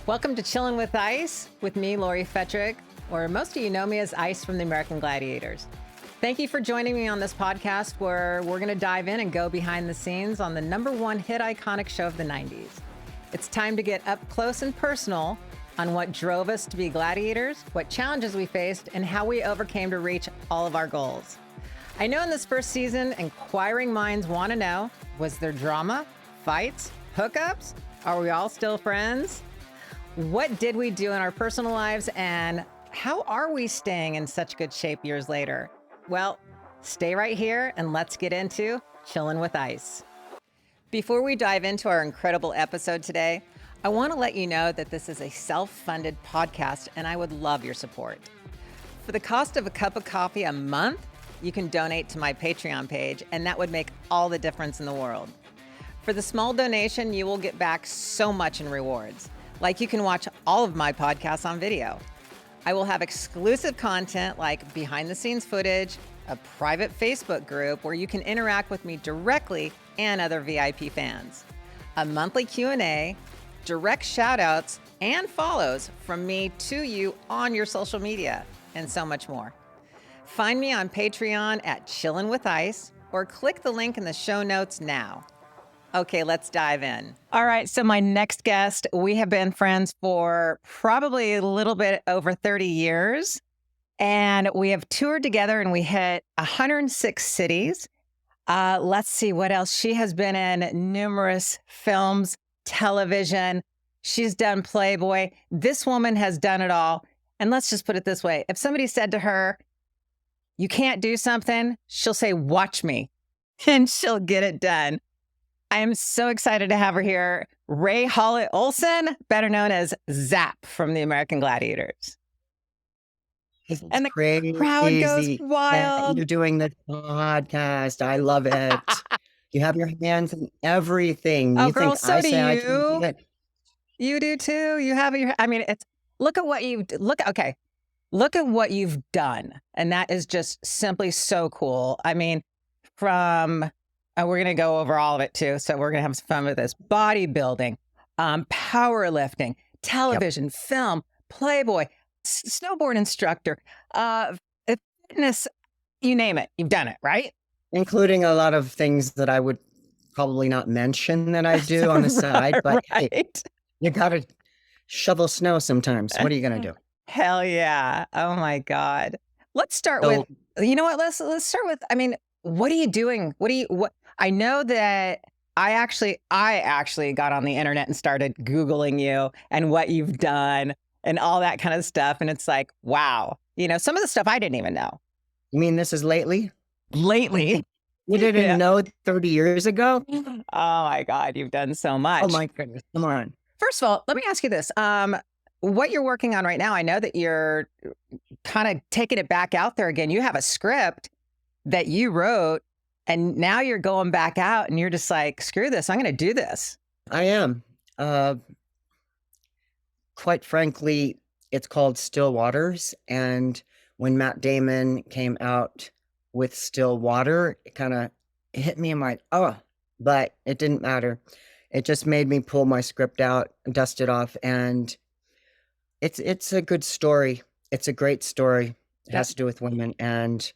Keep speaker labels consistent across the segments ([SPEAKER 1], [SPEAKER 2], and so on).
[SPEAKER 1] Welcome to Chillin' with Ice with me, Lori Fetrick, or most of you know me as Ice from the American Gladiators. Thank you for joining me on this podcast where we're going to dive in and go behind the scenes on the #1 hit iconic show of the 90s. It's time to get up close and personal on what drove us to be gladiators, what challenges we faced, and how we overcame to reach all of our goals. I know in this first season, inquiring minds want to know, was there drama, fights, hookups? Are we all still friends? What did we do in our personal lives, and how are we staying in such good shape years later? Well, stay right here and let's get into Chillin' with Ice. Before we dive into our incredible episode today, I want to let you know that this is a self-funded podcast and I would love your support. For the cost of a cup of coffee a month, you can donate to my Patreon page, and that would make all the difference in the world. For the small donation, you will get back so much in rewards. Like you can watch all of my podcasts on video. I will have exclusive content like behind the scenes footage, a private Facebook group where you can interact with me directly and other VIP fans, a monthly Q&A, direct shout outs and follows from me to you on your social media, and so much more. Find me on Patreon at Chillin' with Ice or click the link in the show notes now. Okay, let's dive in. All right, so my next guest, we have been friends for probably a little bit over 30 years, and we have toured together and we hit 106 cities. Let's see what else. She has been in numerous films, television. She's done Playboy. This woman has done it all. And let's just put it this way. If somebody said to her, you can't do something, she'll say, watch me, and she'll get it done. I am so excited to have her here. Raye Hollitt-Olson, better known as Zap from the American Gladiators. And the crowd goes wild.
[SPEAKER 2] You're doing the podcast. I love it. You have your hands in everything.
[SPEAKER 1] Oh,
[SPEAKER 2] You
[SPEAKER 1] girl,
[SPEAKER 2] think
[SPEAKER 1] so
[SPEAKER 2] I
[SPEAKER 1] do
[SPEAKER 2] say I can
[SPEAKER 1] you.
[SPEAKER 2] do it?
[SPEAKER 1] You do too. You have your, I mean, it's, look at what you've, okay. Look at what you've done. And that is just simply so cool. I mean, from, we're going to go over all of it too. So we're going to have some fun with this. Bodybuilding, powerlifting, television, film, Playboy, snowboard instructor, fitness, you name it. You've done it, right?
[SPEAKER 2] Including a lot of things that I would probably not mention that I do on the side. But
[SPEAKER 1] right.
[SPEAKER 2] Hey, you got to shovel snow sometimes. What are you going to do?
[SPEAKER 1] Hell yeah. Oh my God. Let's start with, you know what? Let's start with, I mean, what are you doing? What I know that I actually got on the internet and started Googling you and what you've done and all that kind of stuff. And it's like, wow. You know, some of the stuff I didn't even know.
[SPEAKER 2] You mean this is lately?
[SPEAKER 1] Lately.
[SPEAKER 2] You didn't know 30 years ago?
[SPEAKER 1] Oh my God. You've done so much.
[SPEAKER 2] Oh my goodness. Come on.
[SPEAKER 1] First of all, let me ask you this. What you're working on right now, I know that you're kind of taking it back out there again. You have a script that you wrote, and now you're going back out and you're just like, screw this, I'm going to do this.
[SPEAKER 2] I am. Quite frankly, it's called Still Waters. And when Matt Damon came out with Still Water, it kind of hit me. I'm like, oh, but it didn't matter. It just made me pull my script out, dust it off. And it's a good story. It's a great story. It has to do with women and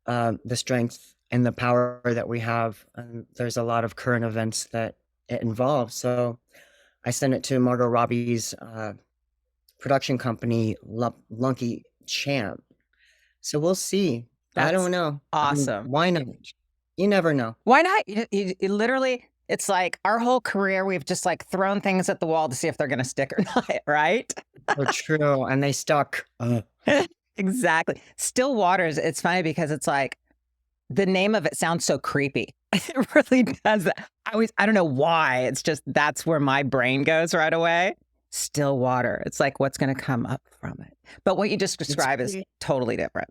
[SPEAKER 2] the strength and the power that we have. And there's a lot of current events that it involves. So I sent it to Margot Robbie's production company, Lunky Champ. So we'll see. I don't know.
[SPEAKER 1] Awesome.
[SPEAKER 2] I mean, why not? You never know.
[SPEAKER 1] Why not? You literally, it's like our whole career, we've just like thrown things at the wall to see if they're going to stick or not, right?
[SPEAKER 2] Oh, true. And they stuck.
[SPEAKER 1] Exactly. Still Waters. It's funny because it's like the name of it sounds so creepy. It really does. I don't know why. It's just that's where my brain goes right away. Still water. It's like what's going to come up from it. But what you just described is totally different.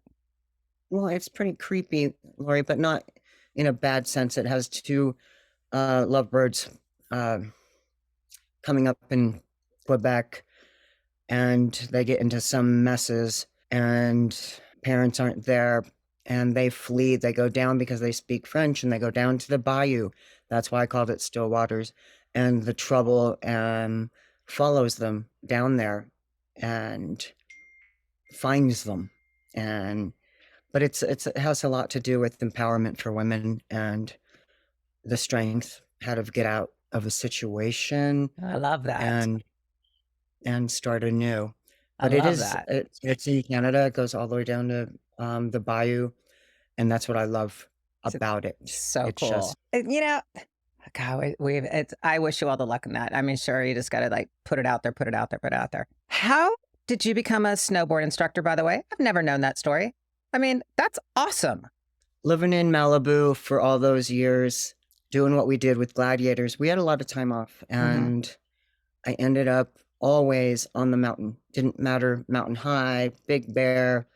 [SPEAKER 2] Well, it's pretty creepy, Lori, but not in a bad sense. It has two lovebirds coming up in Quebec, and they get into some messes, and parents aren't there, and they flee. They go down because they speak French, and they go down to the bayou. That's why I called it Still Waters. And the trouble follows them down there and finds them. But it has a lot to do with empowerment for women and the strength, how to get out of a situation
[SPEAKER 1] I love that.
[SPEAKER 2] and start anew.
[SPEAKER 1] I
[SPEAKER 2] But it
[SPEAKER 1] love
[SPEAKER 2] is
[SPEAKER 1] that.
[SPEAKER 2] it's in Canada. It goes all the way down to the bayou, and that's what I love about it.
[SPEAKER 1] So
[SPEAKER 2] It's
[SPEAKER 1] cool.
[SPEAKER 2] just
[SPEAKER 1] You know, God, I wish you all the luck in that. I mean, sure, you just got to like put it out there, put it out there, put it out there. How did you become a snowboard instructor, by the way? I've never known that story. I mean, that's awesome.
[SPEAKER 2] living in Malibu for all those years, doing what we did with Gladiators. We had a lot of time off, and I ended up always on the mountain. Didn't matter, Mountain High, Big Bear,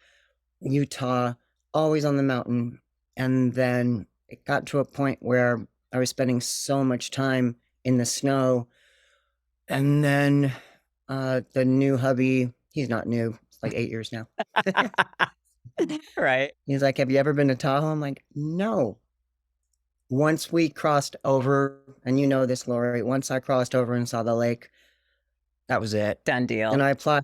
[SPEAKER 2] Utah, always on the mountain. And then it got to a point where I was spending so much time in the snow. And then the new hubby, he's not new, it's like 8 years now.
[SPEAKER 1] Right.
[SPEAKER 2] He's like, "Have you ever been to Tahoe?" I'm like, "No." Once we crossed over, and you know this, Lori, once I crossed over and saw the lake, that was it.
[SPEAKER 1] Done deal.
[SPEAKER 2] And I applied.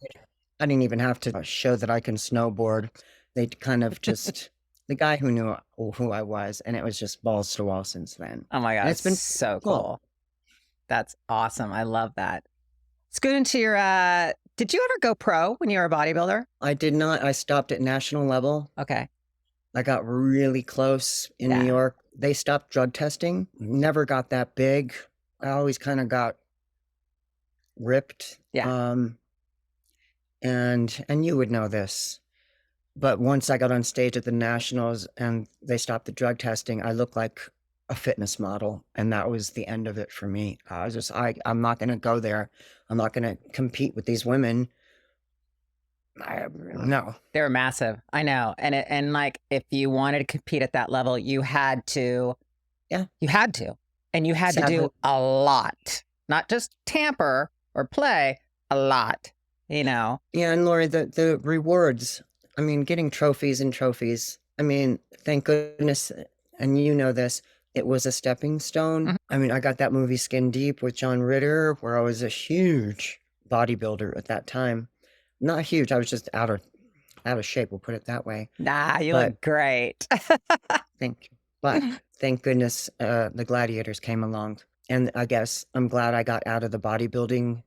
[SPEAKER 2] I didn't even have to show that I can snowboard. They kind of just, the guy who knew who I was, and it was just balls to the wall since then.
[SPEAKER 1] Oh my God.
[SPEAKER 2] And
[SPEAKER 1] It's been so cool. That's awesome. I love that. Let's go into your, did you ever go pro when you were a bodybuilder?
[SPEAKER 2] I did not. I stopped at national level.
[SPEAKER 1] Okay.
[SPEAKER 2] I got really close in
[SPEAKER 1] Yeah.
[SPEAKER 2] New York. They stopped drug testing. Never got that big. I always kind of got ripped.
[SPEAKER 1] Yeah.
[SPEAKER 2] And you would know this, but once I got on stage at the Nationals and they stopped the drug testing, I looked like a fitness model, and that was the end of it for me. I was just, I'm not going to go there. I'm not going to compete with these women. No.
[SPEAKER 1] They were massive. I know. And like, if you wanted to compete at that level, you had to.
[SPEAKER 2] Yeah.
[SPEAKER 1] You had to. And you had to do a lot, not just tamper or play, a lot, you know?
[SPEAKER 2] Yeah. And Lori, the rewards, I mean, getting trophies and trophies. I mean, thank goodness. And you know this, it was a stepping stone. I mean, I got that movie Skin Deep with John Ritter, where I was a huge bodybuilder at that time. Not huge. I was just out of shape. We'll put it that way.
[SPEAKER 1] Nah, you look great.
[SPEAKER 2] Thank you. But thank goodness the Gladiators came along. And I guess I'm glad I got out of the bodybuilding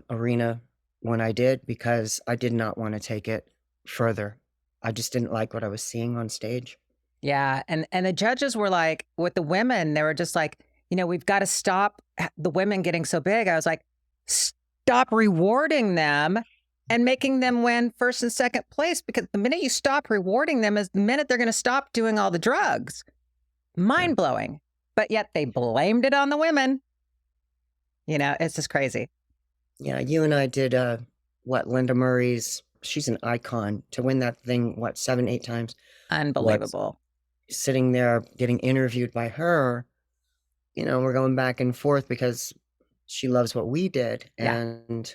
[SPEAKER 2] arena when I did, because I did not want to take it further. I just didn't like what I was seeing on stage.
[SPEAKER 1] Yeah. And the judges were like, with the women, they were just like, you know, we've got to stop the women getting so big. I was like, stop rewarding them and making them win first and second place, because the minute you stop rewarding them is the minute they're going to stop doing all the drugs. Mind blowing. But yet they blamed it on the women. You know, it's just crazy.
[SPEAKER 2] Yeah, you and I did Linda Murray's, she's an icon, to win that thing, 7, 8 times.
[SPEAKER 1] Unbelievable.
[SPEAKER 2] Sitting there getting interviewed by her, you know, we're going back and forth because she loves what we did.
[SPEAKER 1] Yeah.
[SPEAKER 2] And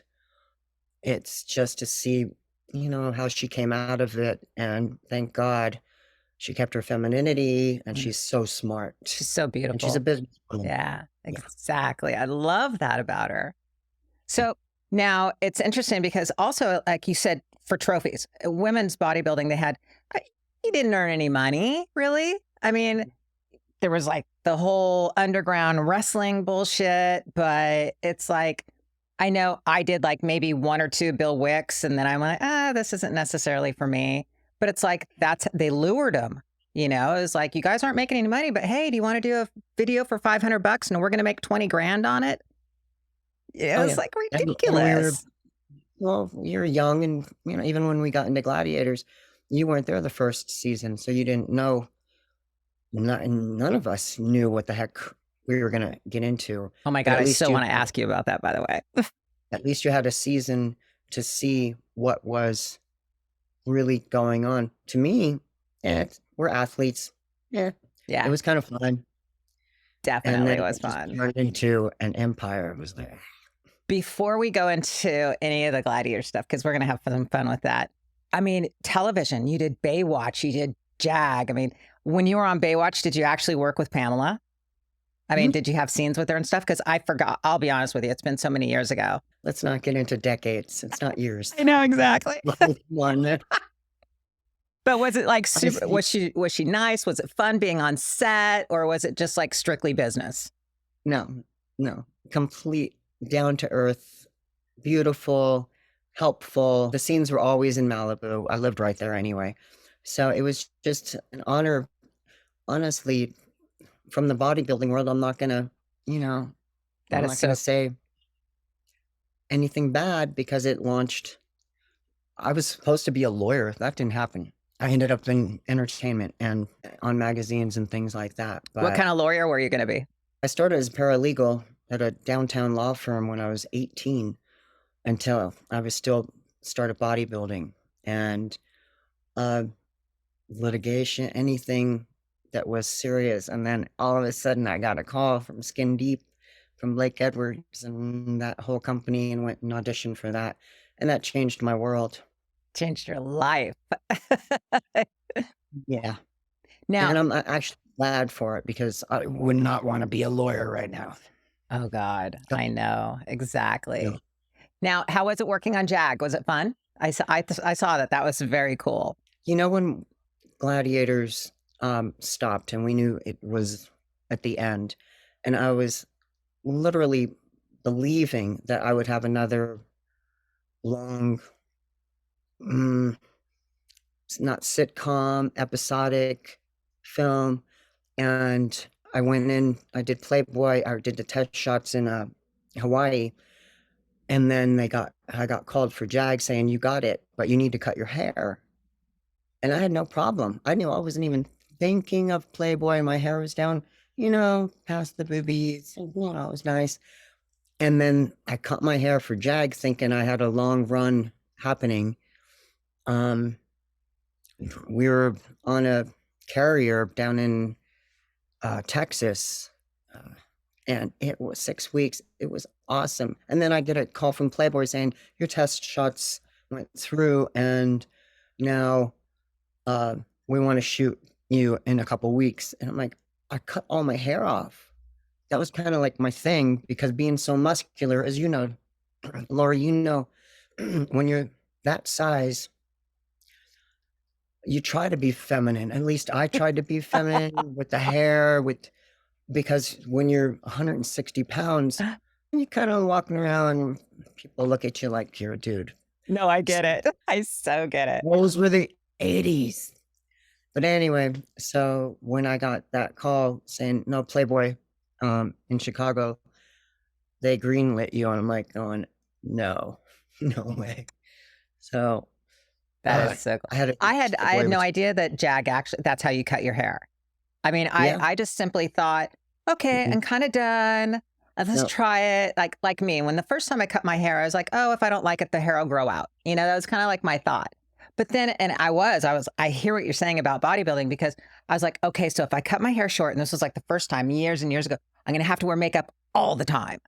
[SPEAKER 2] it's just to see, you know, how she came out of it. And thank God she kept her femininity, and she's so smart.
[SPEAKER 1] She's so beautiful.
[SPEAKER 2] And she's a businesswoman.
[SPEAKER 1] Yeah, exactly. I love that about her. So now it's interesting because also, like you said, for trophies, women's bodybuilding, they had, you didn't earn any money, really. I mean, there was like the whole underground wrestling bullshit, but it's like, I know I did like maybe 1 or 2 Bill Wicks, and then I'm like, this isn't necessarily for me. But it's like, they lured them, you know? It was like, you guys aren't making any money, but hey, do you want to do a video for $500 and we're going to make 20 grand on it? Yeah, it's like ridiculous.
[SPEAKER 2] Well, you're young, and you know, even when we got into Gladiators, you weren't there the first season, so you didn't know. None of us knew what the heck we were gonna get into.
[SPEAKER 1] Oh my God, I still want to ask you about that, by the way.
[SPEAKER 2] At least you had a season to see what was really going on. To me, we're athletes. Yeah. It was kind of fun.
[SPEAKER 1] Definitely was fun.
[SPEAKER 2] Turned into an empire. It was there.
[SPEAKER 1] Before we go into any of the Gladiator stuff, because we're going to have some fun with that. I mean, television, you did Baywatch, you did Jag. I mean, when you were on Baywatch, did you actually work with Pamela? I mean, did you have scenes with her and stuff? Because I forgot. I'll be honest with you. It's been so many years ago.
[SPEAKER 2] Let's not get into decades. It's not years.
[SPEAKER 1] I know exactly.
[SPEAKER 2] One.
[SPEAKER 1] But was it like super?
[SPEAKER 2] Honestly,
[SPEAKER 1] Was she nice? Was it fun being on set, or was it just like strictly business?
[SPEAKER 2] no, no. Complete down to earth, beautiful, helpful. The scenes were always in Malibu. I lived right there anyway. So it was just an honor. Honestly, from the bodybuilding world, I'm not gonna, you know,
[SPEAKER 1] That
[SPEAKER 2] I'm
[SPEAKER 1] is
[SPEAKER 2] not
[SPEAKER 1] so.
[SPEAKER 2] gonna say anything bad because it launched. I was supposed to be a lawyer. That didn't happen. I ended up in entertainment and on magazines and things like that.
[SPEAKER 1] What
[SPEAKER 2] But
[SPEAKER 1] kind of lawyer were you going to be?
[SPEAKER 2] I started as a paralegal at a downtown law firm when I was 18 until I was still started bodybuilding and uh, litigation, anything that was serious. And then all of a sudden I got a call from Skin Deep from Blake Edwards and that whole company and went and auditioned for that. And that changed my world.
[SPEAKER 1] Changed your life.
[SPEAKER 2] Yeah.
[SPEAKER 1] Now,
[SPEAKER 2] And I'm actually glad for it because I would not want to be a lawyer right now.
[SPEAKER 1] oh God, I know exactly.
[SPEAKER 2] No.
[SPEAKER 1] Now, how was it working on Jag? Was it fun? I saw that. That was very cool.
[SPEAKER 2] You know, when Gladiators stopped and we knew it was at the end, and I was literally believing that I would have another long, not sitcom, episodic film. And I went in, I did Playboy, I did the test shots in Hawaii. And then I got called for JAG saying, you got it, but you need to cut your hair. And I had no problem. I knew I wasn't even thinking of Playboy. My hair was down, past the boobies. It was nice. And then I cut my hair for JAG thinking I had a long run happening. We were on a carrier down in Texas, and it was 6 weeks. It was awesome. And then I get a call from Playboy saying, your test shots went through and now we want to shoot you in a couple weeks. And I'm like, I cut all my hair off. That was kind of like my thing because being so muscular, as you know, Lori, when you're that size, you try to be feminine. At least I tried to be feminine with the hair, because when you're 160 pounds, you kind of walking around and people look at you like you're a dude.
[SPEAKER 1] No, I get it. I so get it.
[SPEAKER 2] Those were the 80s. But anyway, so when I got that call saying, no, Playboy in Chicago, they greenlit you. And I'm like going, no, no way. So
[SPEAKER 1] That is so cool. I had no idea that Jag actually, that's how you cut your hair. I mean, I just simply thought, okay, I'm kind of done. Let's try it. Like me, when the first time I cut my hair, I was like, oh, if I don't like it, the hair will grow out. That was kind of like my thought. But then, and I hear what you're saying about bodybuilding because I was like, okay, so if I cut my hair short, and this was like the first time years and years ago, I'm going to have to wear makeup all the time,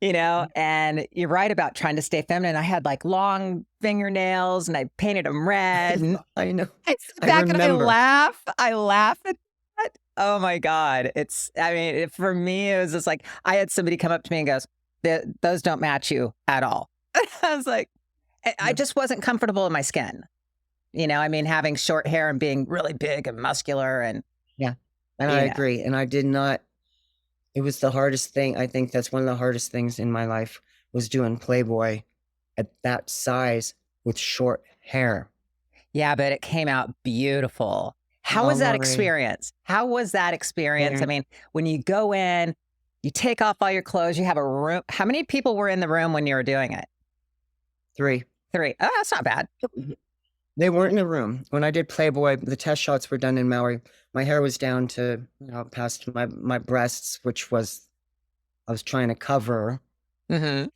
[SPEAKER 1] and you're right about trying to stay feminine. I had like long fingernails and I painted them red. And
[SPEAKER 2] I know.
[SPEAKER 1] I sit back and I laugh at that. Oh my God. For me, it was just like, I had somebody come up to me and goes, those don't match you at all. I was like, I just wasn't comfortable in my skin. Having short hair and being really big and muscular and.
[SPEAKER 2] Yeah. And I agree. And I did not, it was the hardest thing. I think that's one of the hardest things in my life was doing Playboy at that size with short hair.
[SPEAKER 1] Yeah, but it came out beautiful. How was that experience? How was that experience? I mean, when you go in, you take off all your clothes, you have a room. How many people were in the room when you were doing it?
[SPEAKER 2] 3.
[SPEAKER 1] Oh, that's not bad.
[SPEAKER 2] They weren't in a room. When I did Playboy, the test shots were done in Maui. My hair was down to past my breasts, which I was trying to cover.
[SPEAKER 1] Mm-hmm.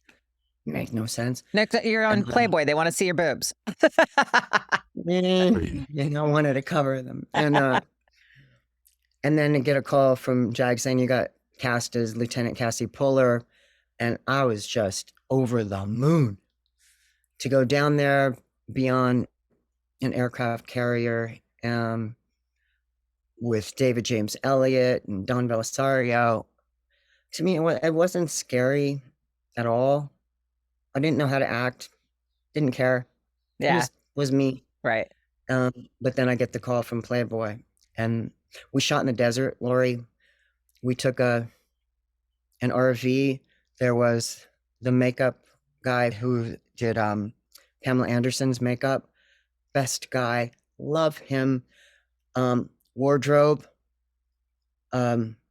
[SPEAKER 2] Make no sense.
[SPEAKER 1] Next, you're on Playboy. They want to see your boobs.
[SPEAKER 2] I wanted to cover them. And then to get a call from Jag saying you got cast as Lieutenant Cassie Puller. And I was just over the moon to go down there, be on an aircraft carrier with David James Elliott and Don Belisario. To me, it wasn't scary at all. I didn't know how to act, didn't care. It
[SPEAKER 1] Yeah,
[SPEAKER 2] was me.
[SPEAKER 1] right.
[SPEAKER 2] But then I get the call from Playboy, and we shot in the desert, Lori. We took an RV. There was the makeup guy who did Pamela Anderson's makeup. Best guy, love him. Wardrobe,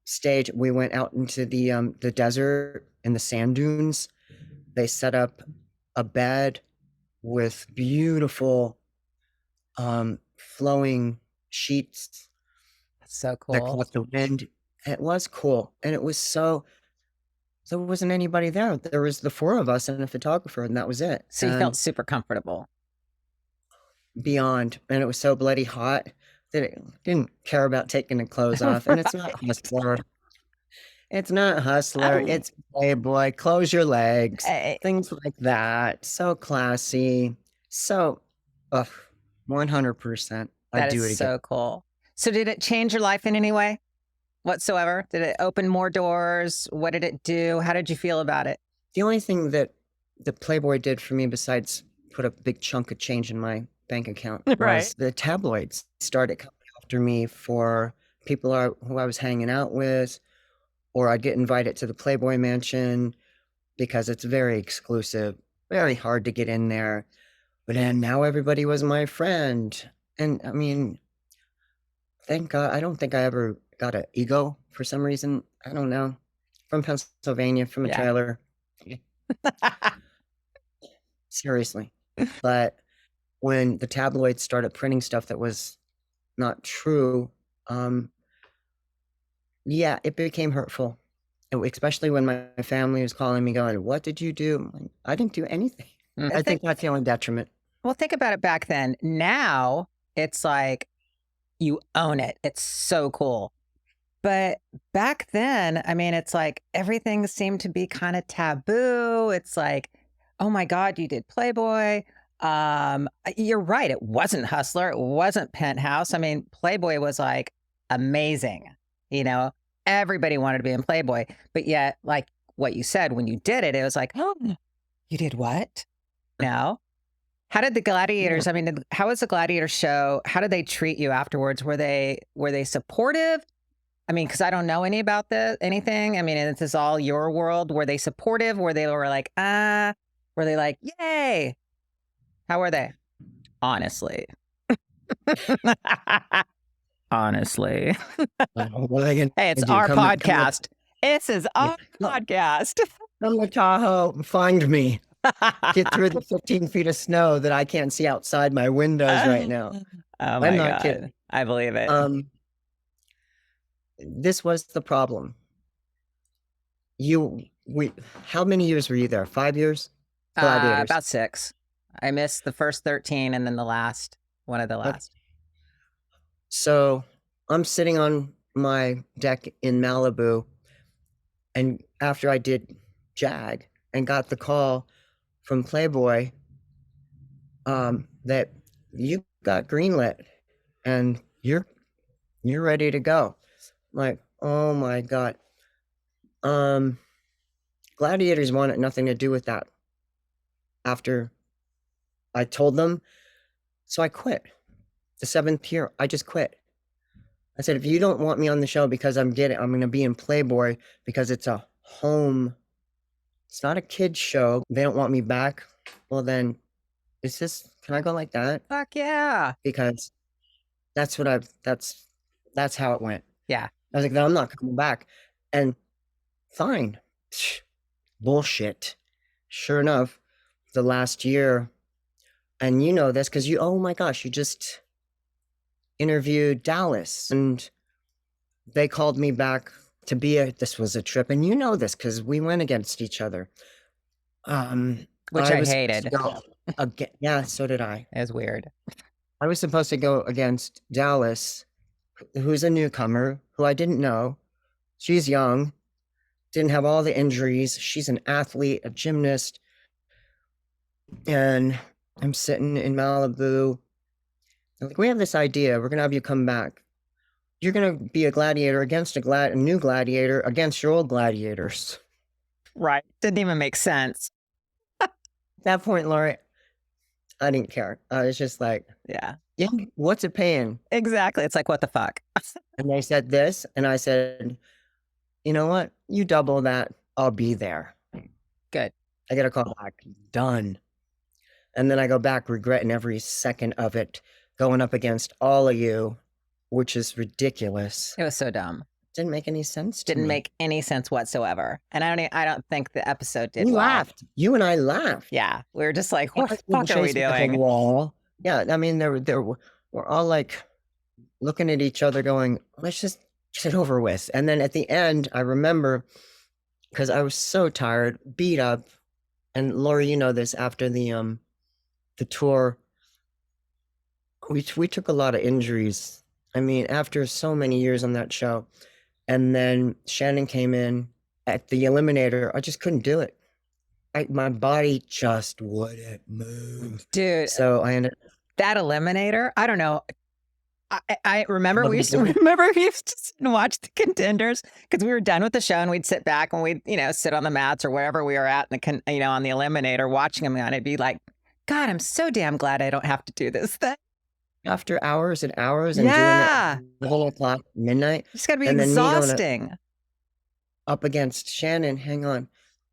[SPEAKER 2] stage. We went out into the desert in the sand dunes. They set up a bed with beautiful flowing sheets
[SPEAKER 1] That's so
[SPEAKER 2] that
[SPEAKER 1] cool.
[SPEAKER 2] caught the wind. It was cool, and it was so. There wasn't anybody there. There was the four of us and a photographer, and that was it.
[SPEAKER 1] So you felt super comfortable.
[SPEAKER 2] Beyond, and it was so bloody hot that it didn't care about taking the clothes off. And it's not Hustler. It's not Hustler. It's Playboy. Close your legs. Things like that. So classy. So, 100%. I'd do it again.
[SPEAKER 1] So cool. So did it change your life in any way whatsoever? Did it open more doors? What did it do? How did you feel about it?
[SPEAKER 2] The only thing that the Playboy did for me, besides put a big chunk of change in my bank account, was the tabloids started coming after me for people who I was hanging out with, or I'd get invited to the Playboy Mansion because it's very exclusive, very hard to get in there. But then now everybody was my friend. And I mean, thank God, I don't think I ever got an ego for some reason. I don't know. From Pennsylvania, from a trailer. Seriously. But when the tabloids started printing stuff that was not true, yeah, it became hurtful. Especially when my family was calling me going, "What did you do?" I'm like, I didn't do anything. I think that's the only detriment.
[SPEAKER 1] Well, think about it back then. Now it's like you own it. It's so cool. But back then, I mean, it's like everything seemed to be kind of taboo. It's like, oh my God, you did Playboy. You're right. It wasn't Hustler. It wasn't Penthouse. I mean, Playboy was like amazing. You know, everybody wanted to be in Playboy. But yet, like what you said, when you did it, it was like, oh, you did what? No. How did the Gladiators, I mean, how was the Gladiator show? How did they treat you afterwards? Were they supportive? I mean, because I don't know anything. I mean, this is all your world. Were they supportive? Were they like, were they like, yay? How were they? Honestly. Honestly. Hey, it's our podcast. This is our podcast.
[SPEAKER 2] Come to Tahoe, find me. Get through the 15 feet of snow that I can't see outside my windows right now.
[SPEAKER 1] Oh my God. Kidding. I believe it.
[SPEAKER 2] This was the problem. How many years were you there? 5 years? Gladiators.
[SPEAKER 1] About 6. I missed the first 13 and then one of the last.
[SPEAKER 2] So I'm sitting on my deck in Malibu, and after I did JAG and got the call from Playboy, that you got greenlit and you're ready to go. I'm like, oh my God. Gladiators wanted nothing to do with that after I told them. So I quit. The 7th year, I just quit. I said, if you don't want me on the show because I'm going to be in Playboy because it's a home, it's not a kid's show. They don't want me back. Well, then can I go like that?
[SPEAKER 1] Fuck yeah.
[SPEAKER 2] Because that's how it went.
[SPEAKER 1] Yeah.
[SPEAKER 2] I was like, then I'm not coming back. And fine. Bullshit. Sure enough, the last year, and you know this because oh my gosh, you just interviewed Dallas, and they called me back to this was a trip, and you know this because we went against each other.
[SPEAKER 1] Which I hated.
[SPEAKER 2] Yeah, so did I.
[SPEAKER 1] It was weird.
[SPEAKER 2] I was supposed to go against Dallas, who's a newcomer, who I didn't know. She's young, didn't have all the injuries. She's an athlete, a gymnast. And I'm sitting in Malibu. I'm like, we have this idea. We're going to have you come back. you're going to be a gladiator against a new gladiator against your old gladiators.
[SPEAKER 1] Right. Didn't even make sense.
[SPEAKER 2] At that point, Lori, I didn't care. I was just like,
[SPEAKER 1] Yeah,
[SPEAKER 2] yeah, what's it paying?
[SPEAKER 1] exactly. It's like, what the fuck?
[SPEAKER 2] And they said this, and I said, you know what? You double that, I'll be there.
[SPEAKER 1] Good.
[SPEAKER 2] I get a call back, done. And then I go back regretting every second of it, going up against all of you, which is ridiculous.
[SPEAKER 1] It was so dumb.
[SPEAKER 2] Didn't make any sense to
[SPEAKER 1] Didn't
[SPEAKER 2] me.
[SPEAKER 1] make any sense whatsoever. And I don't think the episode did
[SPEAKER 2] We
[SPEAKER 1] well.
[SPEAKER 2] laughed. You and I laughed.
[SPEAKER 1] Yeah, we were just like,
[SPEAKER 2] Yeah,
[SPEAKER 1] what the
[SPEAKER 2] we
[SPEAKER 1] fuck are we
[SPEAKER 2] chased at the
[SPEAKER 1] doing?
[SPEAKER 2] wall. Yeah, I mean, we're all like looking at each other going, let's just get it over with. And then at the end, I remember, because I was so tired, beat up, and Lori, you know this, after the tour, we took a lot of injuries. I mean, after so many years on that show, and then Shannon came in at the Eliminator, I just couldn't do it. My body just wouldn't move.
[SPEAKER 1] Dude,
[SPEAKER 2] So I ended
[SPEAKER 1] that Eliminator, I don't know. I remember
[SPEAKER 2] Love
[SPEAKER 1] we
[SPEAKER 2] the
[SPEAKER 1] used to
[SPEAKER 2] movie.
[SPEAKER 1] sit and watch the contenders because we were done with the show and we'd sit back and we'd, sit on the mats or wherever we were at in the, on the Eliminator watching them, and I'd be like, God, I'm so damn glad I don't have to do this thing.
[SPEAKER 2] After hours and hours and
[SPEAKER 1] Yeah.
[SPEAKER 2] doing it 11:00, midnight,
[SPEAKER 1] It's got to be
[SPEAKER 2] and then me going
[SPEAKER 1] exhausting.
[SPEAKER 2] up against Shannon. Hang on,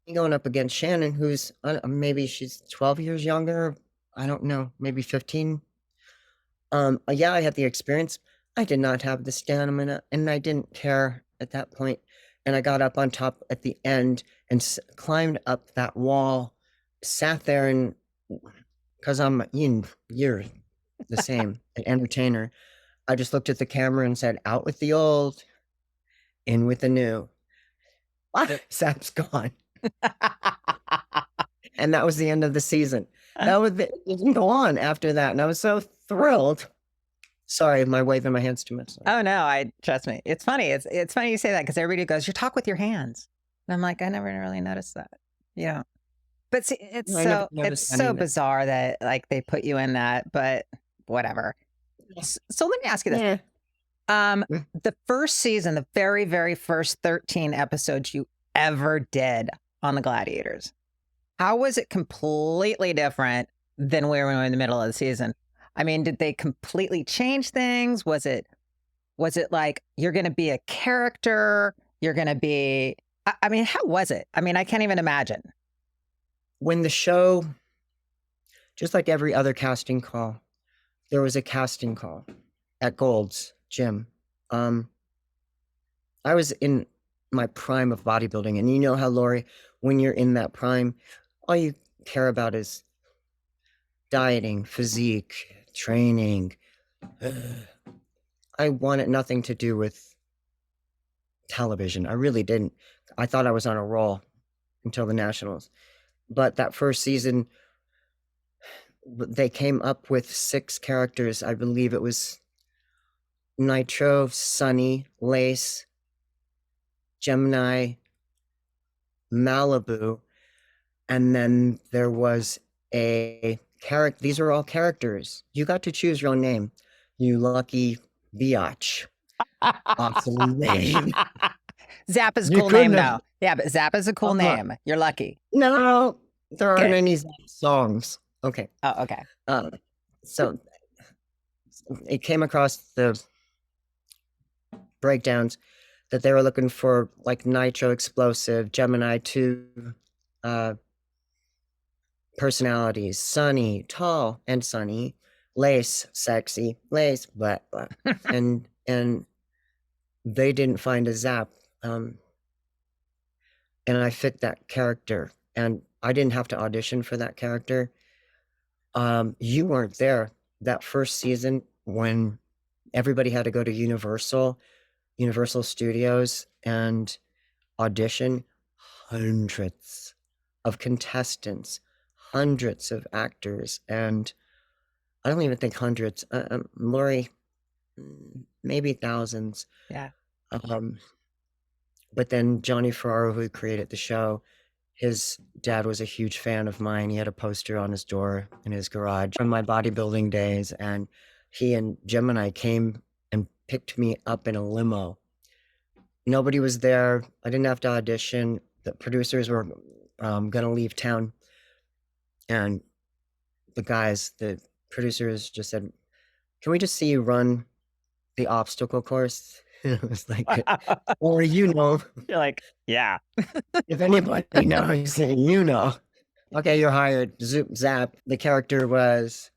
[SPEAKER 2] me going up against Shannon, who's maybe she's 12 years younger. I don't know, maybe 15. Yeah, I had the experience. I did not have the stamina, and I didn't care at that point. And I got up on top at the end and climbed up that wall, sat there, and because you're the same, an entertainer, I just looked at the camera and said, out with the old, in with the new. Zap's gone. And that was the end of the season. It didn't go on after that. And I was so thrilled. Sorry, am I waving my hands too much? Sorry.
[SPEAKER 1] Oh no, trust me. It's funny. It's funny you say that because everybody goes, you talk with your hands. And I'm like, I never really noticed that. Yeah. But see, it's so bizarre that like they put you in that, but whatever. So let me ask you this.
[SPEAKER 2] Yeah.
[SPEAKER 1] The first season, the very, very first 13 episodes you ever did on the Gladiators, how was it completely different than we were in the middle of the season? I mean, did they completely change things? Was it like you're going to be a character? You're going to be, I mean, how was it? I mean, I can't even imagine.
[SPEAKER 2] When the show, just like every other casting call, there was a casting call at Gold's Gym. I was in my prime of bodybuilding, and you know how, Lori, when you're in that prime, all you care about is dieting, physique, training. I wanted nothing to do with television. I really didn't. I thought I was on a roll until the Nationals. But that first season, they came up with 6 characters. I believe it was Nitro, Sunny, Lace, Gemini, Malibu, and then there was a character. These are all characters. You got to choose your own name. You lucky biatch. Awesome name.
[SPEAKER 1] Zap is a cool name, though. Yeah, but Zap is a cool name. You're lucky.
[SPEAKER 2] No, there aren't any songs. Okay.
[SPEAKER 1] Oh, okay.
[SPEAKER 2] So it came across the breakdowns that they were looking for like Nitro, explosive, Gemini, 2 personalities, Sunny, tall and sunny, Lace, sexy, Lace, blah, blah. and they didn't find a Zap. And I fit that character, and I didn't have to audition for that character. You weren't there that first season when everybody had to go to Universal Studios and audition. Hundreds of contestants, hundreds of actors, and I don't even think hundreds. Lori, maybe thousands.
[SPEAKER 1] Yeah.
[SPEAKER 2] But then Johnny Ferraro, who created the show, his dad was a huge fan of mine. He had a poster on his door in his garage from my bodybuilding days, and he and Gemini came and picked me up in a limo. Nobody was there. I didn't have to audition. The producers were going to leave town. And the producers just said, can we just see you run the obstacle course? It was like, or
[SPEAKER 1] You're like, yeah.
[SPEAKER 2] if anybody knows, okay, you're hired. Zoop zap. The character was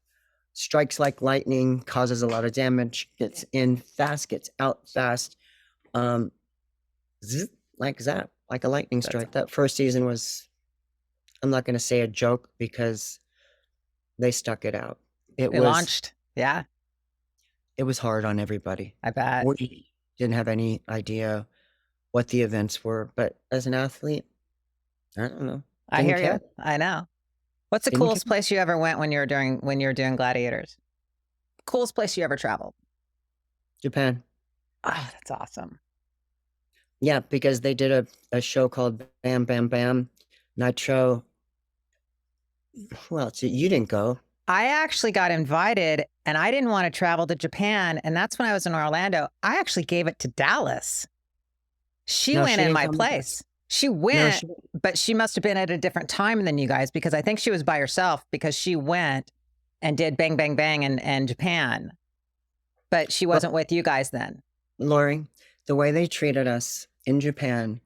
[SPEAKER 2] strikes like lightning, causes a lot of damage, gets in fast, gets out fast. Zip, like zap, like a lightning strike. That first season was, I'm not going to say a joke because they stuck it out.
[SPEAKER 1] They launched. Yeah.
[SPEAKER 2] It was hard on everybody.
[SPEAKER 1] I bet.
[SPEAKER 2] We didn't have any idea what the events were, but as an athlete, I don't know.
[SPEAKER 1] I hear you. I know. What's the coolest place you ever went when you were doing Gladiators? Coolest place you ever traveled?
[SPEAKER 2] Japan.
[SPEAKER 1] Oh, that's awesome.
[SPEAKER 2] Yeah, because they did a show called Bam Bam Bam, Nitro. Well, you didn't go.
[SPEAKER 1] I actually got invited and I didn't want to travel to Japan. And that's when I was in Orlando. I actually gave it to Dallas. She went in my place. She went, but she must have been at a different time than you guys because I think she was by herself because she went and did Bang Bang Bang in Japan. But she wasn't with you guys then.
[SPEAKER 2] Lori, the way they treated us in Japan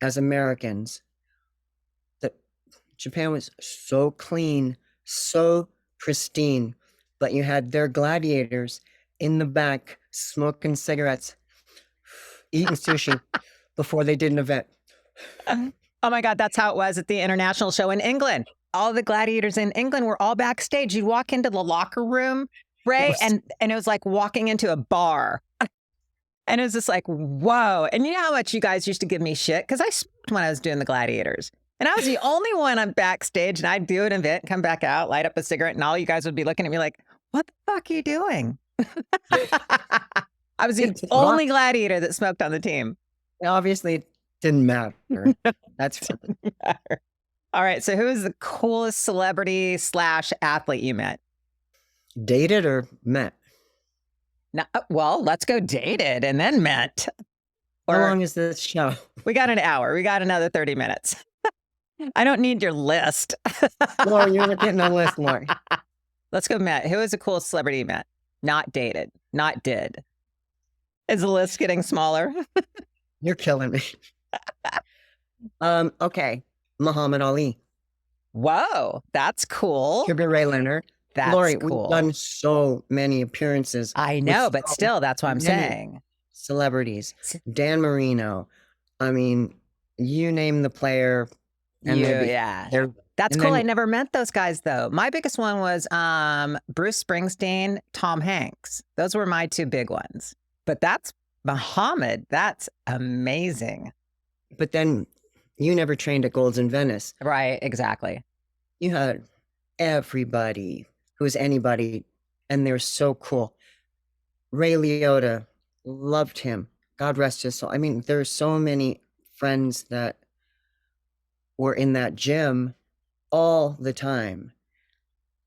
[SPEAKER 2] as Americans, Japan was so clean, so pristine, but you had their gladiators in the back smoking cigarettes, eating sushi before they did an event.
[SPEAKER 1] Oh my God, that's how it was at the international show in England. All the gladiators in England were all backstage. You'd walk into the locker room, Ray, and it was like walking into a bar. And it was just like, whoa. And you know how much you guys used to give me shit? Because I smoked when I was doing the Gladiators. And I was the only one on backstage, and I'd do an event, come back out, light up a cigarette, and all you guys would be looking at me like, what the fuck are you doing? I was the only gladiator that smoked on the team.
[SPEAKER 2] Obviously, it didn't matter. That's fine.
[SPEAKER 1] All right. So who is the coolest celebrity / athlete you met?
[SPEAKER 2] Dated or met?
[SPEAKER 1] No, well, let's go dated and then met.
[SPEAKER 2] How long is this show?
[SPEAKER 1] We got an hour. We got another 30 minutes. I don't need your list.
[SPEAKER 2] Lori, you're not getting a list, Lori.
[SPEAKER 1] Let's go met. Who is the coolest celebrity you met? Not dated. Not did. Is the list getting smaller?
[SPEAKER 2] You're killing me. Okay. Muhammad Ali.
[SPEAKER 1] Whoa, that's cool.
[SPEAKER 2] Sugar Ray Leonard.
[SPEAKER 1] That's
[SPEAKER 2] Lori,
[SPEAKER 1] cool.
[SPEAKER 2] We've done so many appearances.
[SPEAKER 1] I know, but still, that's what I'm saying.
[SPEAKER 2] Celebrities. Dan Marino. I mean, you name the player. And
[SPEAKER 1] yeah. That's cool. I never met those guys, though. My biggest one was Bruce Springsteen, Tom Hanks. Those were my two big ones. But that's Muhammad. That's amazing.
[SPEAKER 2] But then you never trained at Gold's in Venice.
[SPEAKER 1] Right, exactly.
[SPEAKER 2] You had everybody who's anybody, and they're so cool. Ray Liotta, loved him. God rest his soul. I mean, there's so many friends that were in that gym all the time